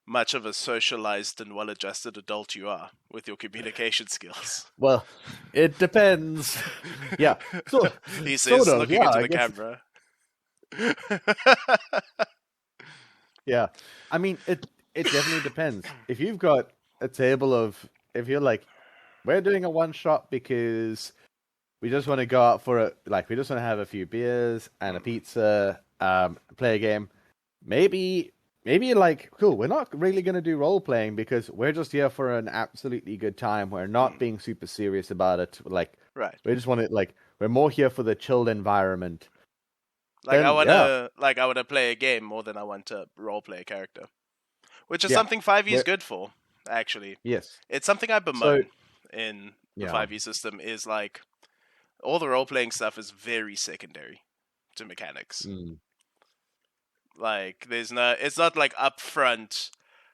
Speaker 1: much of a socialized and well-adjusted adult you are with your communication skills.
Speaker 2: Well, it depends. Yeah. So,
Speaker 1: he says, looking into the camera.
Speaker 2: Yeah. I mean, it definitely depends. If you've got a table if you're like, we're doing a one-shot because we just want to go out for we just want to have a few beers and a pizza, play a game, maybe like, cool, we're not really going to do role-playing because we're just here for an absolutely good time. We're not being super serious about it. Like, we just want to, we're more here for the chilled environment.
Speaker 1: Like, I want to play a game more than I want to role-play a character. Which is something 5e is good for, actually.
Speaker 2: Yes.
Speaker 1: It's something I bemoan in the 5e system, is like, all the role-playing stuff is very secondary to mechanics. Like, it's not like upfront,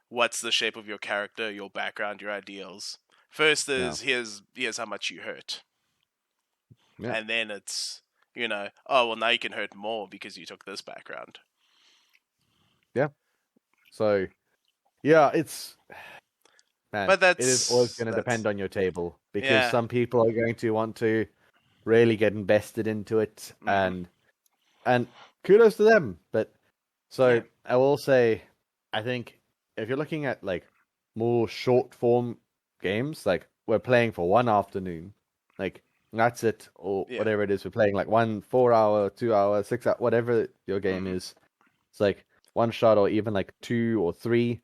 Speaker 1: what's the shape of your character, your background, your ideals. First is, here's how much you hurt. Yeah. And then it's, oh, well, now you can hurt more because you took this background.
Speaker 2: Yeah. So, yeah, it's... Man, but it is always going to depend on your table, because some people are going to want to really get invested into it, and kudos to them. But so
Speaker 1: Yeah.
Speaker 2: I will say, I think if you're looking at like more short form games, like we're playing for one afternoon, like that's it, or
Speaker 1: Yeah.
Speaker 2: whatever it is, we're playing like 1 4 hour, 2 hour, 6 hour, whatever your game is. It's like one shot or even like 2 or 3.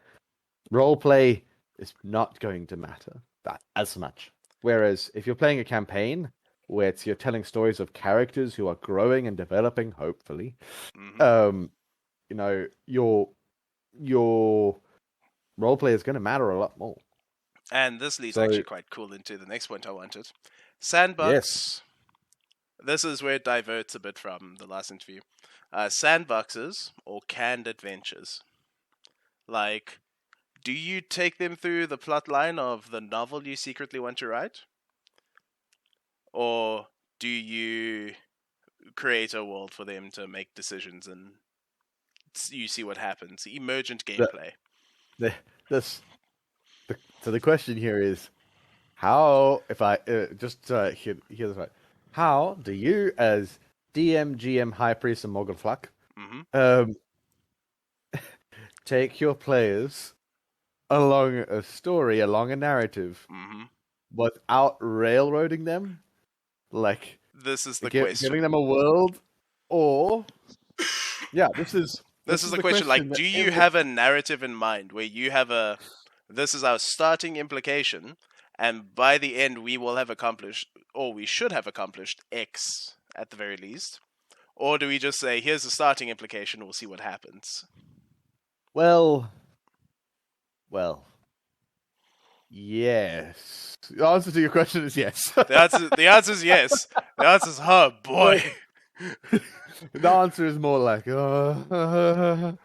Speaker 2: Role play is not going to matter that as much. Whereas if you're playing a campaign where you're telling stories of characters who are growing and developing, hopefully, you know, your role play is going to matter a lot more.
Speaker 1: And this leads
Speaker 2: So
Speaker 1: actually quite cool into the next point I wanted.
Speaker 2: yes,
Speaker 1: Sandbox. This is where it diverts a bit from the last interview. Sandboxes or canned adventures. Like, do you take them through the plot line of the novel you secretly want to write? Or do you create a world for them to make decisions and you see what happens? Emergent gameplay.
Speaker 2: So the question here is, how, if I just hear this right, how do you as DM, GM, High Priest, and Mogulflak take your players along a story, along a narrative, without railroading them? Like,
Speaker 1: this is the question.
Speaker 2: giving them a world, or this is
Speaker 1: the question. Like, do you have a narrative in mind where you have this is our starting implication, and by the end we will have accomplished, or we should have accomplished X at the very least? Or do we just say, here's the starting implication, we'll see what happens?
Speaker 2: Well, yes. The answer to your question is yes.
Speaker 1: The answer is yes. The answer is, oh boy.
Speaker 2: The answer is more like,
Speaker 1: I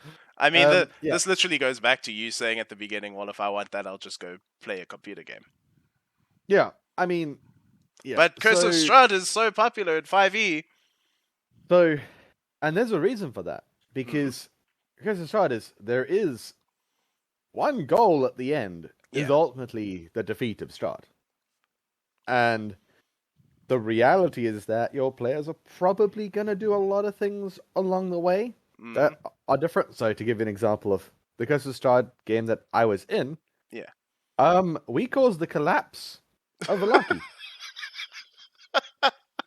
Speaker 1: mean, this literally goes back to you saying at the beginning, well, if I want that, I'll just go play a computer game.
Speaker 2: Yeah, I mean, yeah.
Speaker 1: But Curse of Strahd is so popular in 5e.
Speaker 2: So, and there's a reason for that. Because Curse of Strahd there is one goal at the end is ultimately the defeat of Strahd. And the reality is that your players are probably going to do a lot of things along the way that are different. So to give you an example of the Curse of Strahd game that I was in, we caused the collapse of Velaki.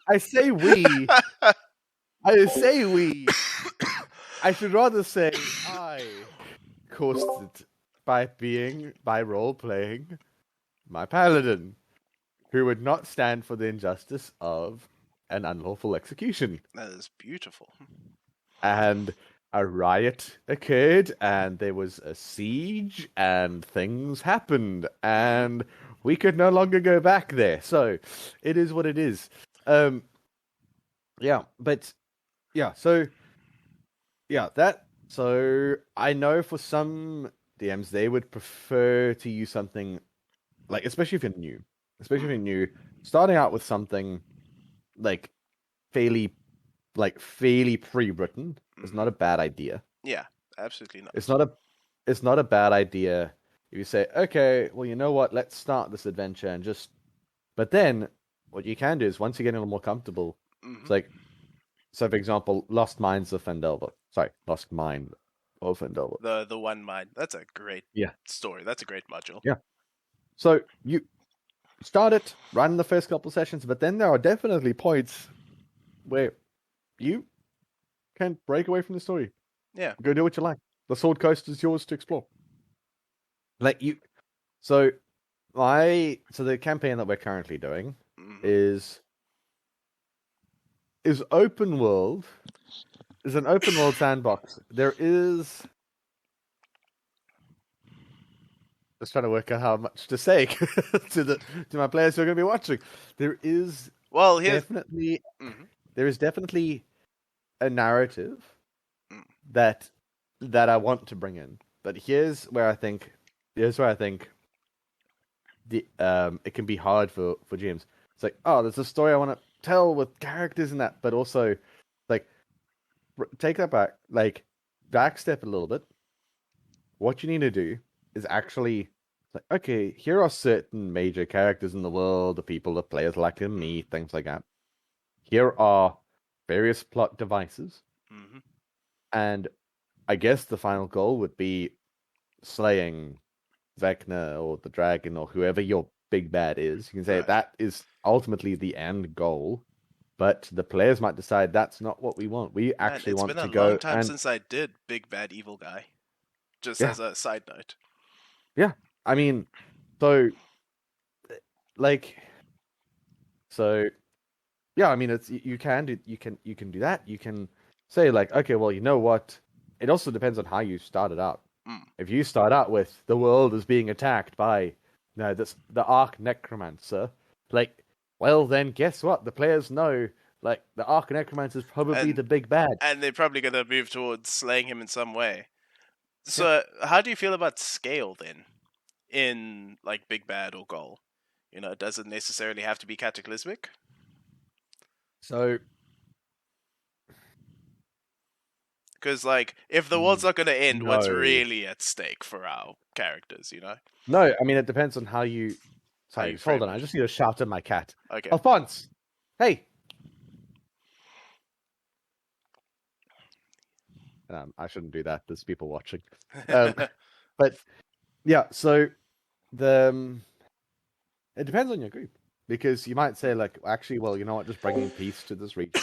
Speaker 2: I say we. I should rather say I caused it by role-playing my paladin, who would not stand for the injustice of an unlawful execution.
Speaker 1: That is beautiful.
Speaker 2: And a riot occurred, and there was a siege, and things happened, and we could no longer go back there. So, it is what it is. So I know for some DMs, they would prefer to use something like, especially if you're new, starting out with something like fairly pre-written is not a bad idea.
Speaker 1: Yeah, absolutely not.
Speaker 2: It's not a bad idea if you say, okay, well, you know what, let's start this adventure and just. But then what you can do is, once you get a little more comfortable, it's like, so for example, Lost Mine of Phandelver.
Speaker 1: The One Mind. That's a great story. That's a great module.
Speaker 2: Yeah. So you start it, run the first couple sessions, but then there are definitely points where you can break away from the story.
Speaker 1: Yeah.
Speaker 2: Go do what you like. The Sword Coast is yours to explore. So the campaign that we're currently doing is open world. Is an open world sandbox. There is. Just trying to work out how much to say to my players who are going to be watching. There is definitely a narrative that I want to bring in. But here's where I think it can be hard for GMs. It's like, oh, there's a story I want to tell with characters and that, but also like take that back, like backstep a little bit. What you need to do is actually like, okay, here are certain major characters in the world, the people that players like to meet, things like that. Here are various plot devices. And I guess the final goal would be slaying Vecna or the dragon or whoever your big bad is. You can say that is ultimately the end goal, but the players might decide that's not what we want. We actually want to go.
Speaker 1: It's been a long time since I did Big Bad Evil Guy. Just as a side note.
Speaker 2: Yeah, I mean, so yeah, I mean, it's you can do that. You can say like, okay, well, you know what? It also depends on how you started out. If you start out with the world is being attacked by the Arch Necromancer, like, well, then guess what? The players know like the Arch Necromancer is probably the big bad,
Speaker 1: and they're probably gonna move towards slaying him in some way. So, how do you feel about scale then, in like big bad or goal? You know, does it necessarily have to be cataclysmic?
Speaker 2: So,
Speaker 1: because like, if the world's not going to end, what's really at stake for our characters? You know?
Speaker 2: No, I mean it depends on how you. Sorry, just hold on. I just need to shout at my cat.
Speaker 1: Okay.
Speaker 2: Alphonse, hey. I shouldn't do that. There's people watching. But yeah, so it depends on your group, because you might say like, actually, well, you know what, just bringing peace to this region.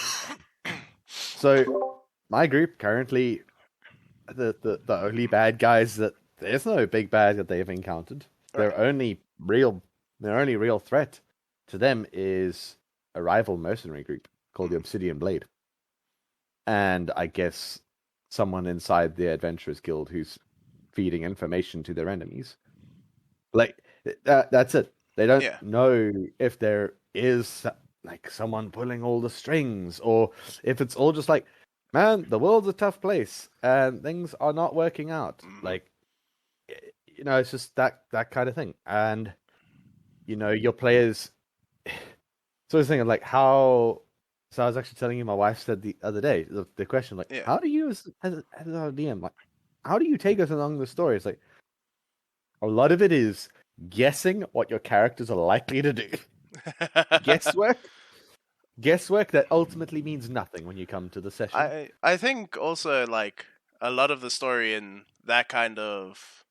Speaker 2: So my group currently, the only bad guys that there's no big bad that they've encountered. Their only real threat to them is a rival mercenary group called the Obsidian Blade, and I guess someone inside the Adventurers Guild who's feeding information to their enemies. Like that's it. They don't know if there is like someone pulling all the strings, or if it's all just like, man, the world's a tough place and things are not working out. Like, you know, it's just that kind of thing. And you know, your players. So I was thinking like how. So I was actually telling you, my wife said the other day the question like, how do you as a DM, like, how do you take us along the story? It's like a lot of it is guessing what your characters are likely to do. Guesswork that ultimately means nothing when you come to the session.
Speaker 1: I think also like a lot of the story in that kind of,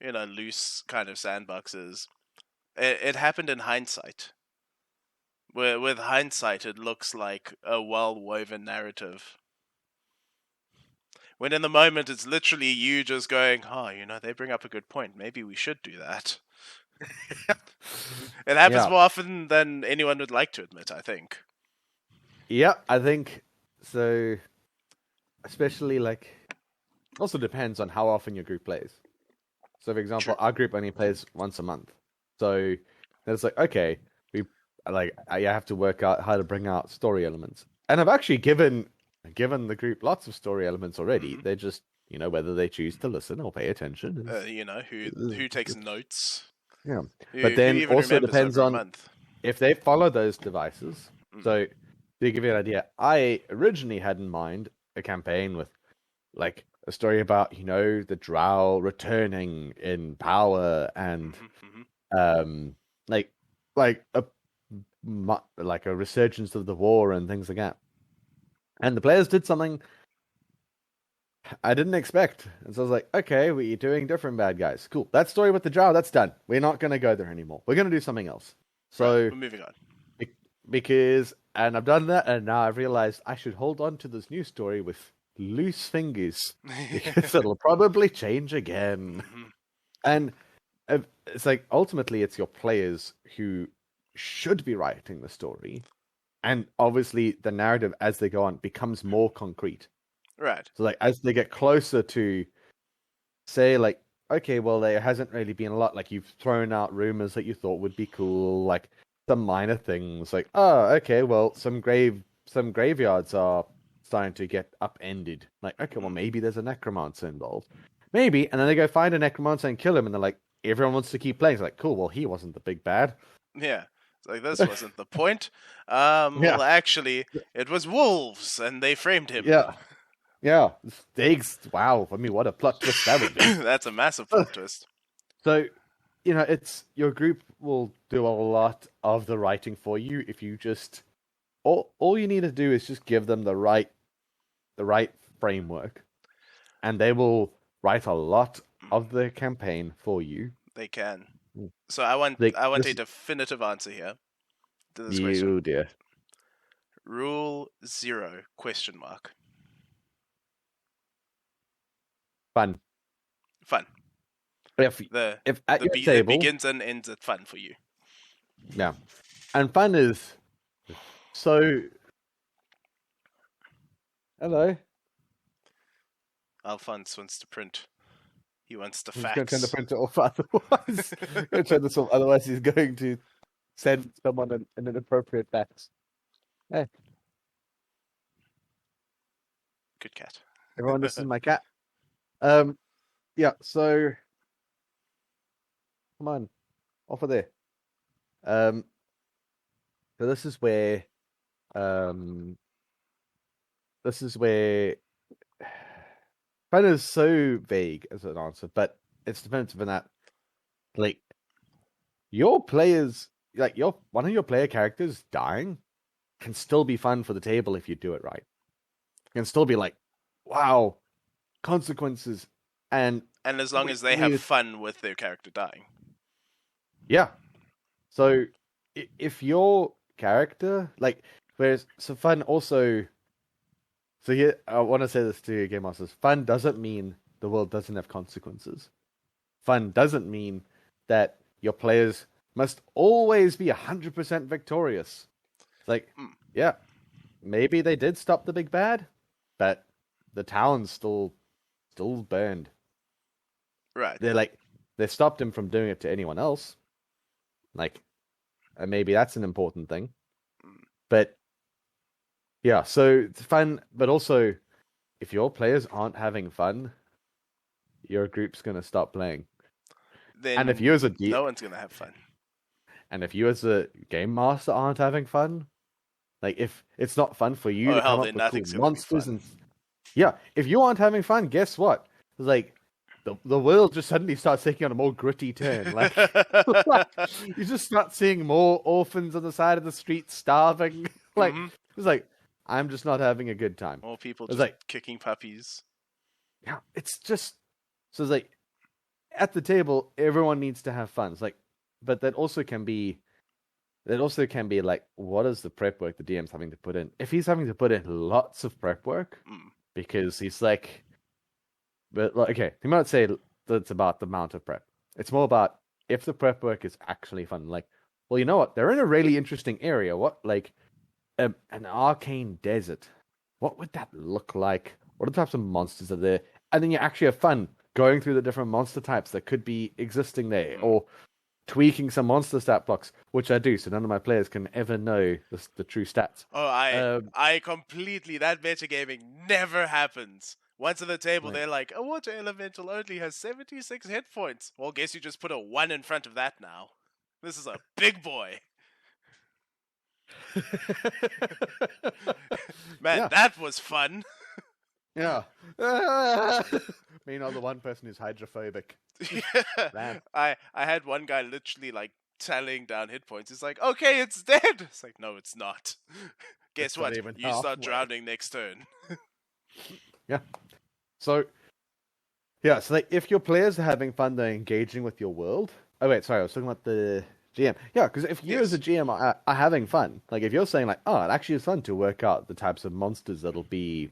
Speaker 1: you know, loose kind of sandboxes, it happened in hindsight. With hindsight, it looks like a well-woven narrative. When in the moment, it's literally you just going, oh, you know, they bring up a good point. Maybe we should do that. It happens more often than anyone would like to admit, I think.
Speaker 2: Yeah, I think so. Especially like, also depends on how often your group plays. So, for example, our group only plays once a month. So it's like, okay, I have to work out how to bring out story elements. And I've actually given the group lots of story elements already. They're just, you know, whether they choose to listen or pay attention.
Speaker 1: You know, who takes notes.
Speaker 2: Yeah. But then also depends on if they follow those devices. So to give you an idea, I originally had in mind a campaign with like a story about, you know, the Drow returning in power and like a resurgence of the war and things like that. And the players did something I didn't expect. And so I was like, okay, we're doing different bad guys. Cool. That story with the Drow, that's done. We're not going to go there anymore. We're going to do something else. So
Speaker 1: we're moving on.
Speaker 2: And I've done that, and now I've realized I should hold on to this new story with loose fingers, because it'll probably change again. And it's like, ultimately, it's your players who should be writing the story. And obviously, the narrative, as they go on, becomes more concrete.
Speaker 1: Right.
Speaker 2: So, like, as they get closer to, say, like, okay, well, there hasn't really been a lot. Like, you've thrown out rumors that you thought would be cool, like some minor things, like, oh, okay, well, some graveyards are starting to get upended. Like, okay, well, maybe there's a necromancer involved. Maybe, and then they go find a necromancer and kill him, and they're like, everyone wants to keep playing. It's like, cool, well, he wasn't the big bad.
Speaker 1: Yeah. It's like, this wasn't the point. Well, actually, it was wolves, and they framed him.
Speaker 2: Yeah. Stakes. Wow. I mean, what a plot twist that would be.
Speaker 1: That's a massive plot twist.
Speaker 2: So, you know, it's your group will do a lot of the writing for you if you just all you need to do is just give them the right framework. and they will write a lot of the campaign for you.
Speaker 1: They can.
Speaker 2: Mm.
Speaker 1: So I want
Speaker 2: Like,
Speaker 1: a
Speaker 2: this,
Speaker 1: definitive answer here to this question.
Speaker 2: you dear.
Speaker 1: Rule 0 question mark.
Speaker 2: Fun.
Speaker 1: Fun.
Speaker 2: If at your table,
Speaker 1: it begins and ends at fun for you.
Speaker 2: Yeah, and fun is so. Hello.
Speaker 1: Alphonse wants to print. He wants to
Speaker 2: I'm just going to turn the
Speaker 1: fax.
Speaker 2: printer off. Otherwise, going to turn this off. Otherwise, he's going to send someone an inappropriate fax. Hey,
Speaker 1: Good cat.
Speaker 2: everyone, this is my cat. Yeah. So, come on, off of there. So this is where, fun is so vague as an answer, but it's definitive in that, like, your players, like one of your player characters dying can still be fun for the table if you do it right. It can still be like, wow, consequences, and
Speaker 1: as long as they have fun with their character dying.
Speaker 2: Yeah. So if your character, like, so fun also. So here, I want to say this to Game Masters. Fun doesn't mean the world doesn't have consequences. Fun doesn't mean that your players must always be 100% victorious. Like, yeah, maybe they did stop the big bad, but the town's still burned.
Speaker 1: Right.
Speaker 2: They stopped him from doing it to anyone else. Like, and maybe that's an important thing. But yeah, so it's fun, but also if your players aren't having fun, your group's gonna stop playing.
Speaker 1: Then
Speaker 2: and if you as a
Speaker 1: no one's gonna have fun.
Speaker 2: And if you as a game master aren't having fun, like if it's not fun for you to come up with cool monsters and if you aren't having fun, guess what? It's like the world just suddenly starts taking on a more gritty turn. Like, you just start seeing more orphans on the side of the street starving. Like, it's like, I'm just not having a good time.
Speaker 1: More people just like kicking puppies.
Speaker 2: Yeah, it's just so it's like at the table, everyone needs to have fun. It's like, but that also can be like, what is the prep work the DM's having to put in? If he's having to put in lots of prep work, because he's like, but like, okay, he might say that it's about the amount of prep. It's more about if the prep work is actually fun. Like, well, you know what? They're in a really interesting area. What, like, an arcane desert? What would that look like? What are the types of monsters are there? And then you actually have fun going through the different monster types that could be existing there, or tweaking some monster stat blocks, which I do, so none of my players can ever know the true stats.
Speaker 1: Oh, I completely, that metagaming never happens. Once at the table, they're like, a water elemental only has 76 hit points. Well, guess you just put a 1 in front of that now. This is a big boy. Man, that was fun.
Speaker 2: Yeah. Meanwhile, the one person who's hydrophobic.
Speaker 1: Yeah. I had one guy literally like tallying down hit points. He's like, okay, it's dead. It's like, no, it's not. Guess what? You start drowning next turn.
Speaker 2: Yeah. So, yeah, so like, if your players are having fun, they're engaging with your world. Oh, wait, sorry, I was talking about the GM. Yeah, because if you as a GM are having fun, like if you're saying like, oh, it actually is fun to work out the types of monsters that'll be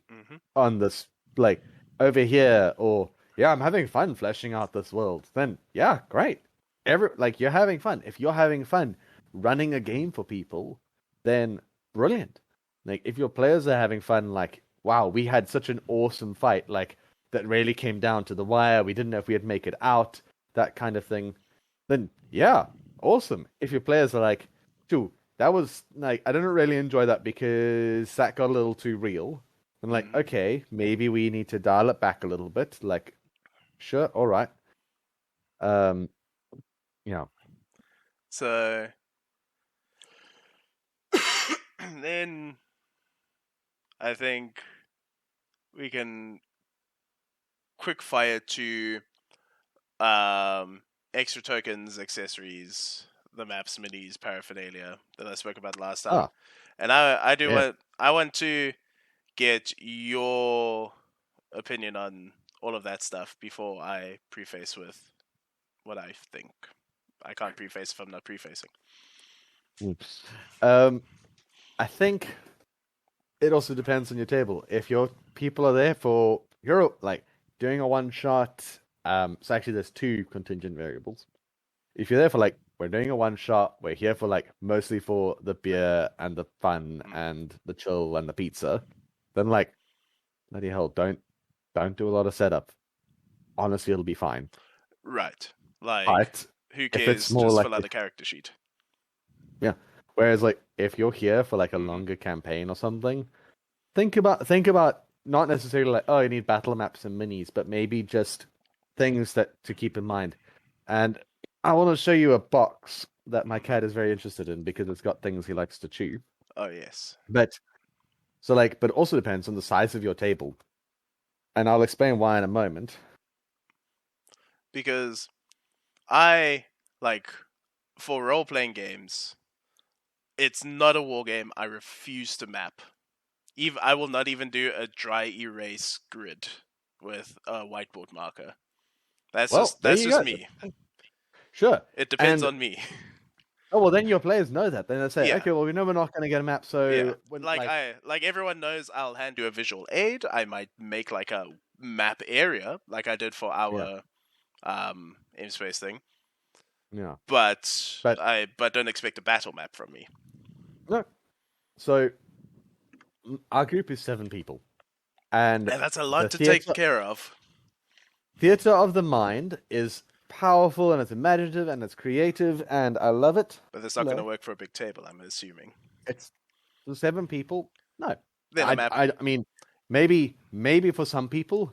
Speaker 2: on this, like, over here, or I'm having fun fleshing out this world, then yeah, great. You're having fun. If you're having fun running a game for people, then brilliant. Like, if your players are having fun, like, wow, we had such an awesome fight, like, that really came down to the wire, we didn't know if we'd make it out, that kind of thing, then yeah, awesome. If your players are like, dude, that was, like, I didn't really enjoy that because that got a little too real, and like, okay, maybe we need to dial it back a little bit, like, sure, all right. Yeah.
Speaker 1: So then I think we can quick fire to extra tokens, accessories, the maps, minis, paraphernalia that I spoke about last time. And I want to get your opinion on all of that stuff before I preface with what I think. I can't preface if I'm not prefacing.
Speaker 2: Oops. I think it also depends on your table. If your people are there for you're like doing a one shot, so actually there's two contingent variables. If you're there for like we're doing a one shot, we're here for like mostly for the beer and the fun and the chill and the pizza, then like bloody hell, don't do a lot of setup. Honestly, it'll be fine.
Speaker 1: Right. Like,
Speaker 2: But
Speaker 1: who
Speaker 2: if
Speaker 1: cares?
Speaker 2: it's more
Speaker 1: Just
Speaker 2: like
Speaker 1: fill out the character sheet.
Speaker 2: yeah. Whereas like if you're here for like a longer campaign or something, think about not necessarily like, oh, you need battle maps and minis, but maybe just things that to keep in mind. And I want to show you a box that my cat is very interested in because it's got things he likes to chew.
Speaker 1: Oh yes.
Speaker 2: But it also depends on the size of your table. And I'll explain why in a moment.
Speaker 1: Because I like for role playing games, it's not a war game. I refuse to map. I will not even do a dry erase grid with a whiteboard marker. That's
Speaker 2: Well, there
Speaker 1: that's
Speaker 2: you
Speaker 1: just
Speaker 2: go.
Speaker 1: me.
Speaker 2: Sure.
Speaker 1: It depends
Speaker 2: And
Speaker 1: on me.
Speaker 2: oh well, then your players know that. Then they say,
Speaker 1: Yeah.
Speaker 2: okay, well we know we're not going to get a map, so
Speaker 1: Yeah.
Speaker 2: when,
Speaker 1: Like everyone knows, I'll hand you a visual aid. I might make like a map area, like I did for our M-Space thing.
Speaker 2: yeah,
Speaker 1: But
Speaker 2: but
Speaker 1: don't expect a battle map from me.
Speaker 2: no. So our group is 7 people, and
Speaker 1: that's a lot
Speaker 2: the
Speaker 1: to take care of.
Speaker 2: Theater of the mind is powerful and it's imaginative and it's creative and I love it.
Speaker 1: But that's not going to work for a big table, I'm assuming.
Speaker 2: It's the 7 people. No,
Speaker 1: then a map.
Speaker 2: I mean, maybe for some people,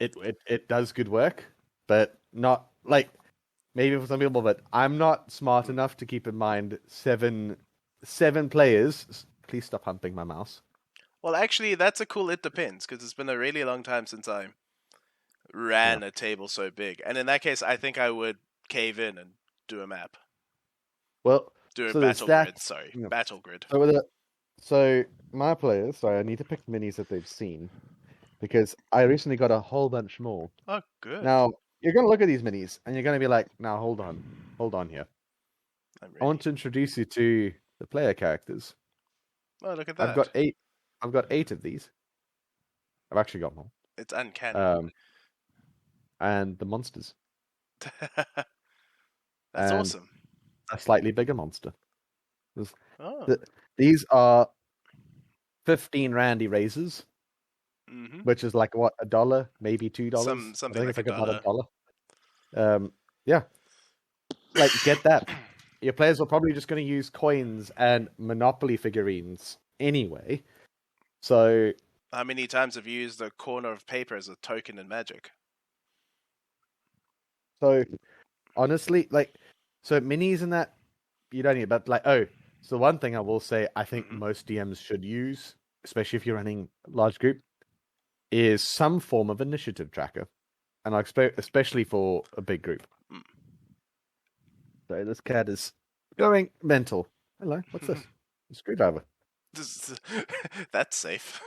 Speaker 2: it does good work, but not like maybe for some people. But I'm not smart enough to keep in mind seven players. Please stop humping my mouse.
Speaker 1: Well, actually, that's a cool. It depends because it's been a really long time since I ran a table so big, and in that case, I think I would cave in and do a map.
Speaker 2: Well,
Speaker 1: do a battle grid. Sorry, battle grid.
Speaker 2: So my players. Sorry, I need to pick minis that they've seen because I recently got a whole bunch more.
Speaker 1: Oh, good.
Speaker 2: Now you're gonna look at these minis and you're gonna be like, "Now hold on here. I want to introduce you to the player characters."
Speaker 1: Oh, look at that!
Speaker 2: I've got 8 of these. I've actually got more.
Speaker 1: It's uncanny.
Speaker 2: And the monsters.
Speaker 1: That's awesome.
Speaker 2: A slightly bigger monster. These are 15 rand erasers, which is like what, $1, maybe $2.
Speaker 1: Something like
Speaker 2: $1. Yeah, like get that. Your players are probably just going to use coins and Monopoly figurines anyway. So,
Speaker 1: how many times have you used a corner of paper as a token in Magic?
Speaker 2: So, honestly, so minis and that you don't need. But so one thing I will say, I think most DMs should use, especially if you're running a large group, is some form of initiative tracker, and I expect especially for a big group. So this cat is going mental. Hello, what's this? A screwdriver.
Speaker 1: That's safe.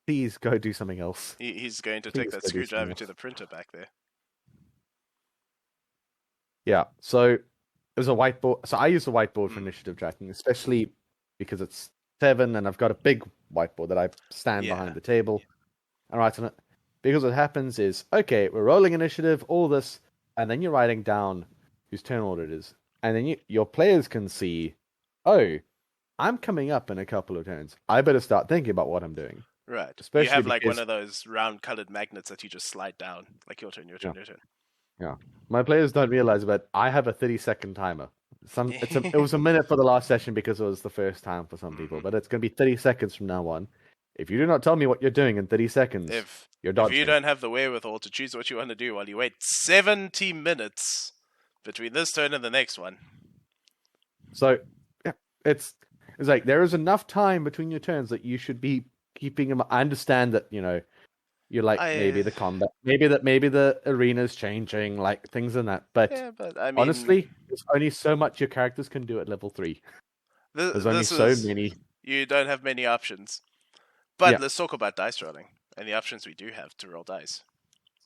Speaker 2: Please go do something else.
Speaker 1: He's going to take that screwdriver to the printer back there.
Speaker 2: Yeah, so it was a whiteboard. So I use a whiteboard for initiative tracking, especially because it's 7 and I've got a big whiteboard that I stand behind the table and write on it. Because what happens is, okay, we're rolling initiative, all this, and then you're writing down whose turn order it is. And then your players can see, oh, I'm coming up in a couple of turns. I better start thinking about what I'm doing.
Speaker 1: Right. Especially you have like one of those round colored magnets that you just slide down. Like your turn, your turn, your turn.
Speaker 2: Yeah. My players don't realize, but I have a 30-second timer. It was a minute for the last session because it was the first time for some people, but it's going to be 30 seconds from now on. If you do not tell me what you're doing in 30 seconds, you're dodging.
Speaker 1: If you don't have the wherewithal to choose what you want to do while you wait 70 minutes between this turn and the next one.
Speaker 2: So, yeah, it's like there is enough time between your turns that you should be keeping them. I understand that, you're like maybe the combat, maybe the arena's changing, like things in that. But,
Speaker 1: but I mean,
Speaker 2: honestly, there's only so much your characters can do at level 3. There's only so many.
Speaker 1: You don't have many options. But let's talk about dice rolling. and the options we do have to roll dice.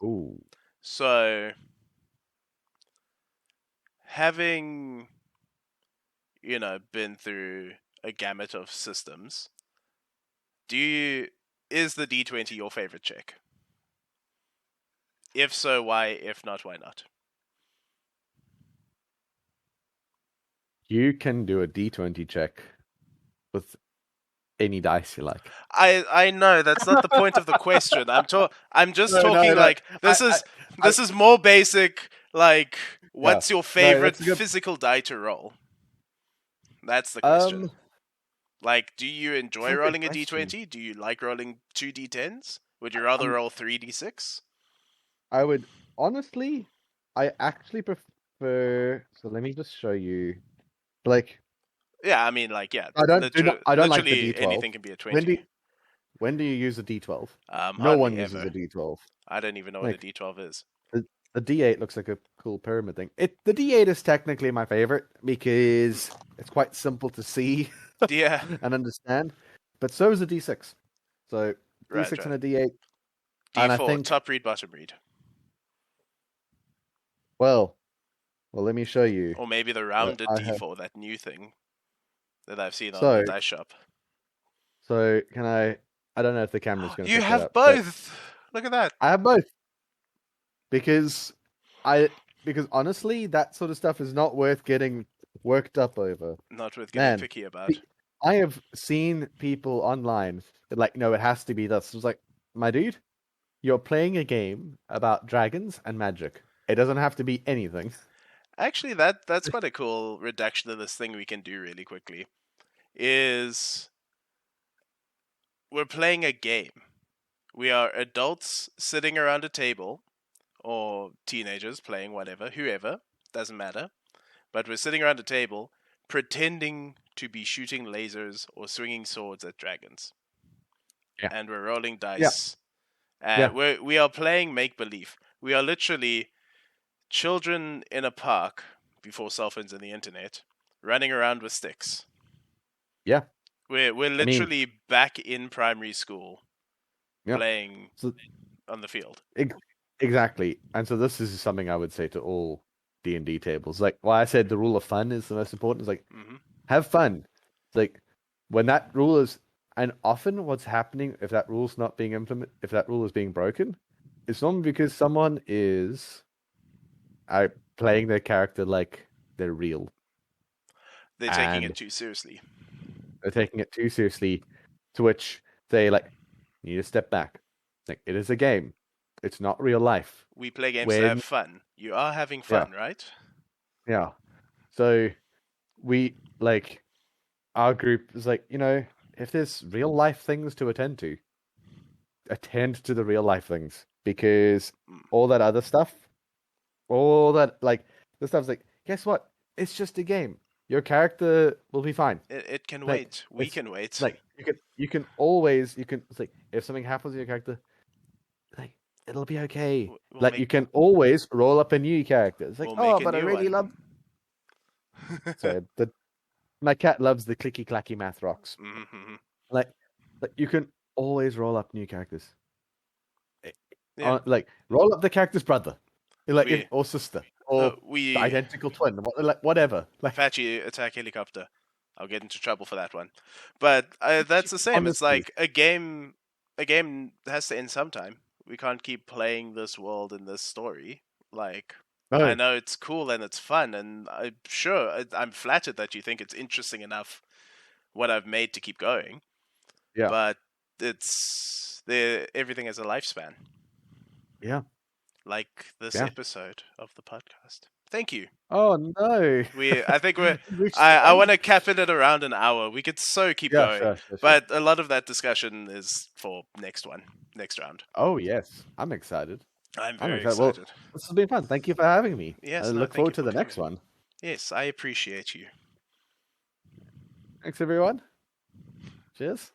Speaker 2: Ooh.
Speaker 1: So, having, been through a gamut of systems, is the D20 your favorite check? If so, why? If not, why not?
Speaker 2: You can do a D20 check with any dice you like.
Speaker 1: I know that's not the point of the question. I'm just talking
Speaker 2: No.
Speaker 1: like this is more basic. Like, what's your
Speaker 2: No,
Speaker 1: favorite
Speaker 2: that's a good...
Speaker 1: physical die to roll? That's the question. Like, do you enjoy rolling a D20? Do you like rolling 2D10s? Would you rather roll 3D6?
Speaker 2: I would honestly, I actually prefer. So let me just show you. Like,
Speaker 1: Yeah, I mean, like, yeah.
Speaker 2: I don't like the D12.
Speaker 1: Anything can be a 20.
Speaker 2: When do you use a D12? No
Speaker 1: Hardly
Speaker 2: one uses
Speaker 1: ever.
Speaker 2: a D12.
Speaker 1: I don't even know what a D12 is.
Speaker 2: The D8 looks like a cool pyramid thing. The D8 is technically my favorite because it's quite simple to see
Speaker 1: Yeah.
Speaker 2: and understand. But so is a D6. So D6 and a D8.
Speaker 1: D4,
Speaker 2: and I think,
Speaker 1: top read, bottom read.
Speaker 2: Well, let me show you.
Speaker 1: Or maybe the rounded D4, that new thing that I've seen on the dice shop.
Speaker 2: So can I don't know if the camera's going to
Speaker 1: You
Speaker 2: pick
Speaker 1: have
Speaker 2: it up,
Speaker 1: both! Look at that.
Speaker 2: I have both. Because honestly, that sort of stuff is not worth getting worked up over.
Speaker 1: Not worth getting picky about.
Speaker 2: I have seen people online that like, no, it has to be this. It was like, my dude, you're playing a game about dragons and magic. It doesn't have to be anything.
Speaker 1: Actually, that's quite a cool reduction of this thing we can do really quickly. Is we're playing a game. We are adults sitting around a table, or teenagers playing whatever, whoever, doesn't matter. But we're sitting around a table pretending to be shooting lasers or swinging swords at dragons.
Speaker 2: Yeah.
Speaker 1: And we're rolling dice. And we are playing make-believe. We are literally children in a park, before cell phones and the internet, running around with sticks.
Speaker 2: Yeah.
Speaker 1: We're literally back in primary school, playing on the field.
Speaker 2: Exactly. And so this is something I would say to all D&D tables. Like, why I said the rule of fun is the most important. It's like, have fun. It's like, when that rule is... And often what's happening, if that rule's not being implemented, if that rule is being broken, it's normally because someone is playing their character like they're real.
Speaker 1: They're taking it too seriously.
Speaker 2: They're taking it too seriously, to which they like need to step back. Like, it is a game. It's not real life.
Speaker 1: We play games to have fun. You are having fun, right?
Speaker 2: Yeah. So we like, our group is like, if there's real life things to attend to the real life things, because all that other stuff, the stuff's like, guess what? It's just a game. Your character will be fine.
Speaker 1: It can wait. We can wait.
Speaker 2: Like, you can always, it's like, if something happens to your character, like, it'll be okay. You can always roll up a new character. It's like, but I really love... So my cat loves the clicky clacky math rocks.
Speaker 1: Mm-hmm.
Speaker 2: Like, you can always roll up new characters. Roll up the character's brother, or sister, or the identical twin, whatever.
Speaker 1: Apache attack helicopter. I'll get into trouble for that one, but that's the same. Honestly, it's like a game. A game has to end sometime. We can't keep playing this world and this story. Like, I know it's cool and it's fun, and I'm flattered that you think it's interesting enough what I've made to keep going.
Speaker 2: Yeah.
Speaker 1: But everything has a lifespan.
Speaker 2: Yeah.
Speaker 1: Like this episode of the podcast. Thank you.
Speaker 2: Oh no.
Speaker 1: I think I want to cap it at around an hour. We could keep going. Sure. But a lot of that discussion is for next round.
Speaker 2: Oh yes. I'm excited.
Speaker 1: I'm very excited.
Speaker 2: Well, this has been fun. Thank you for having me.
Speaker 1: Yes.
Speaker 2: I look forward to the next one.
Speaker 1: Yes, I appreciate you.
Speaker 2: Thanks everyone. Cheers.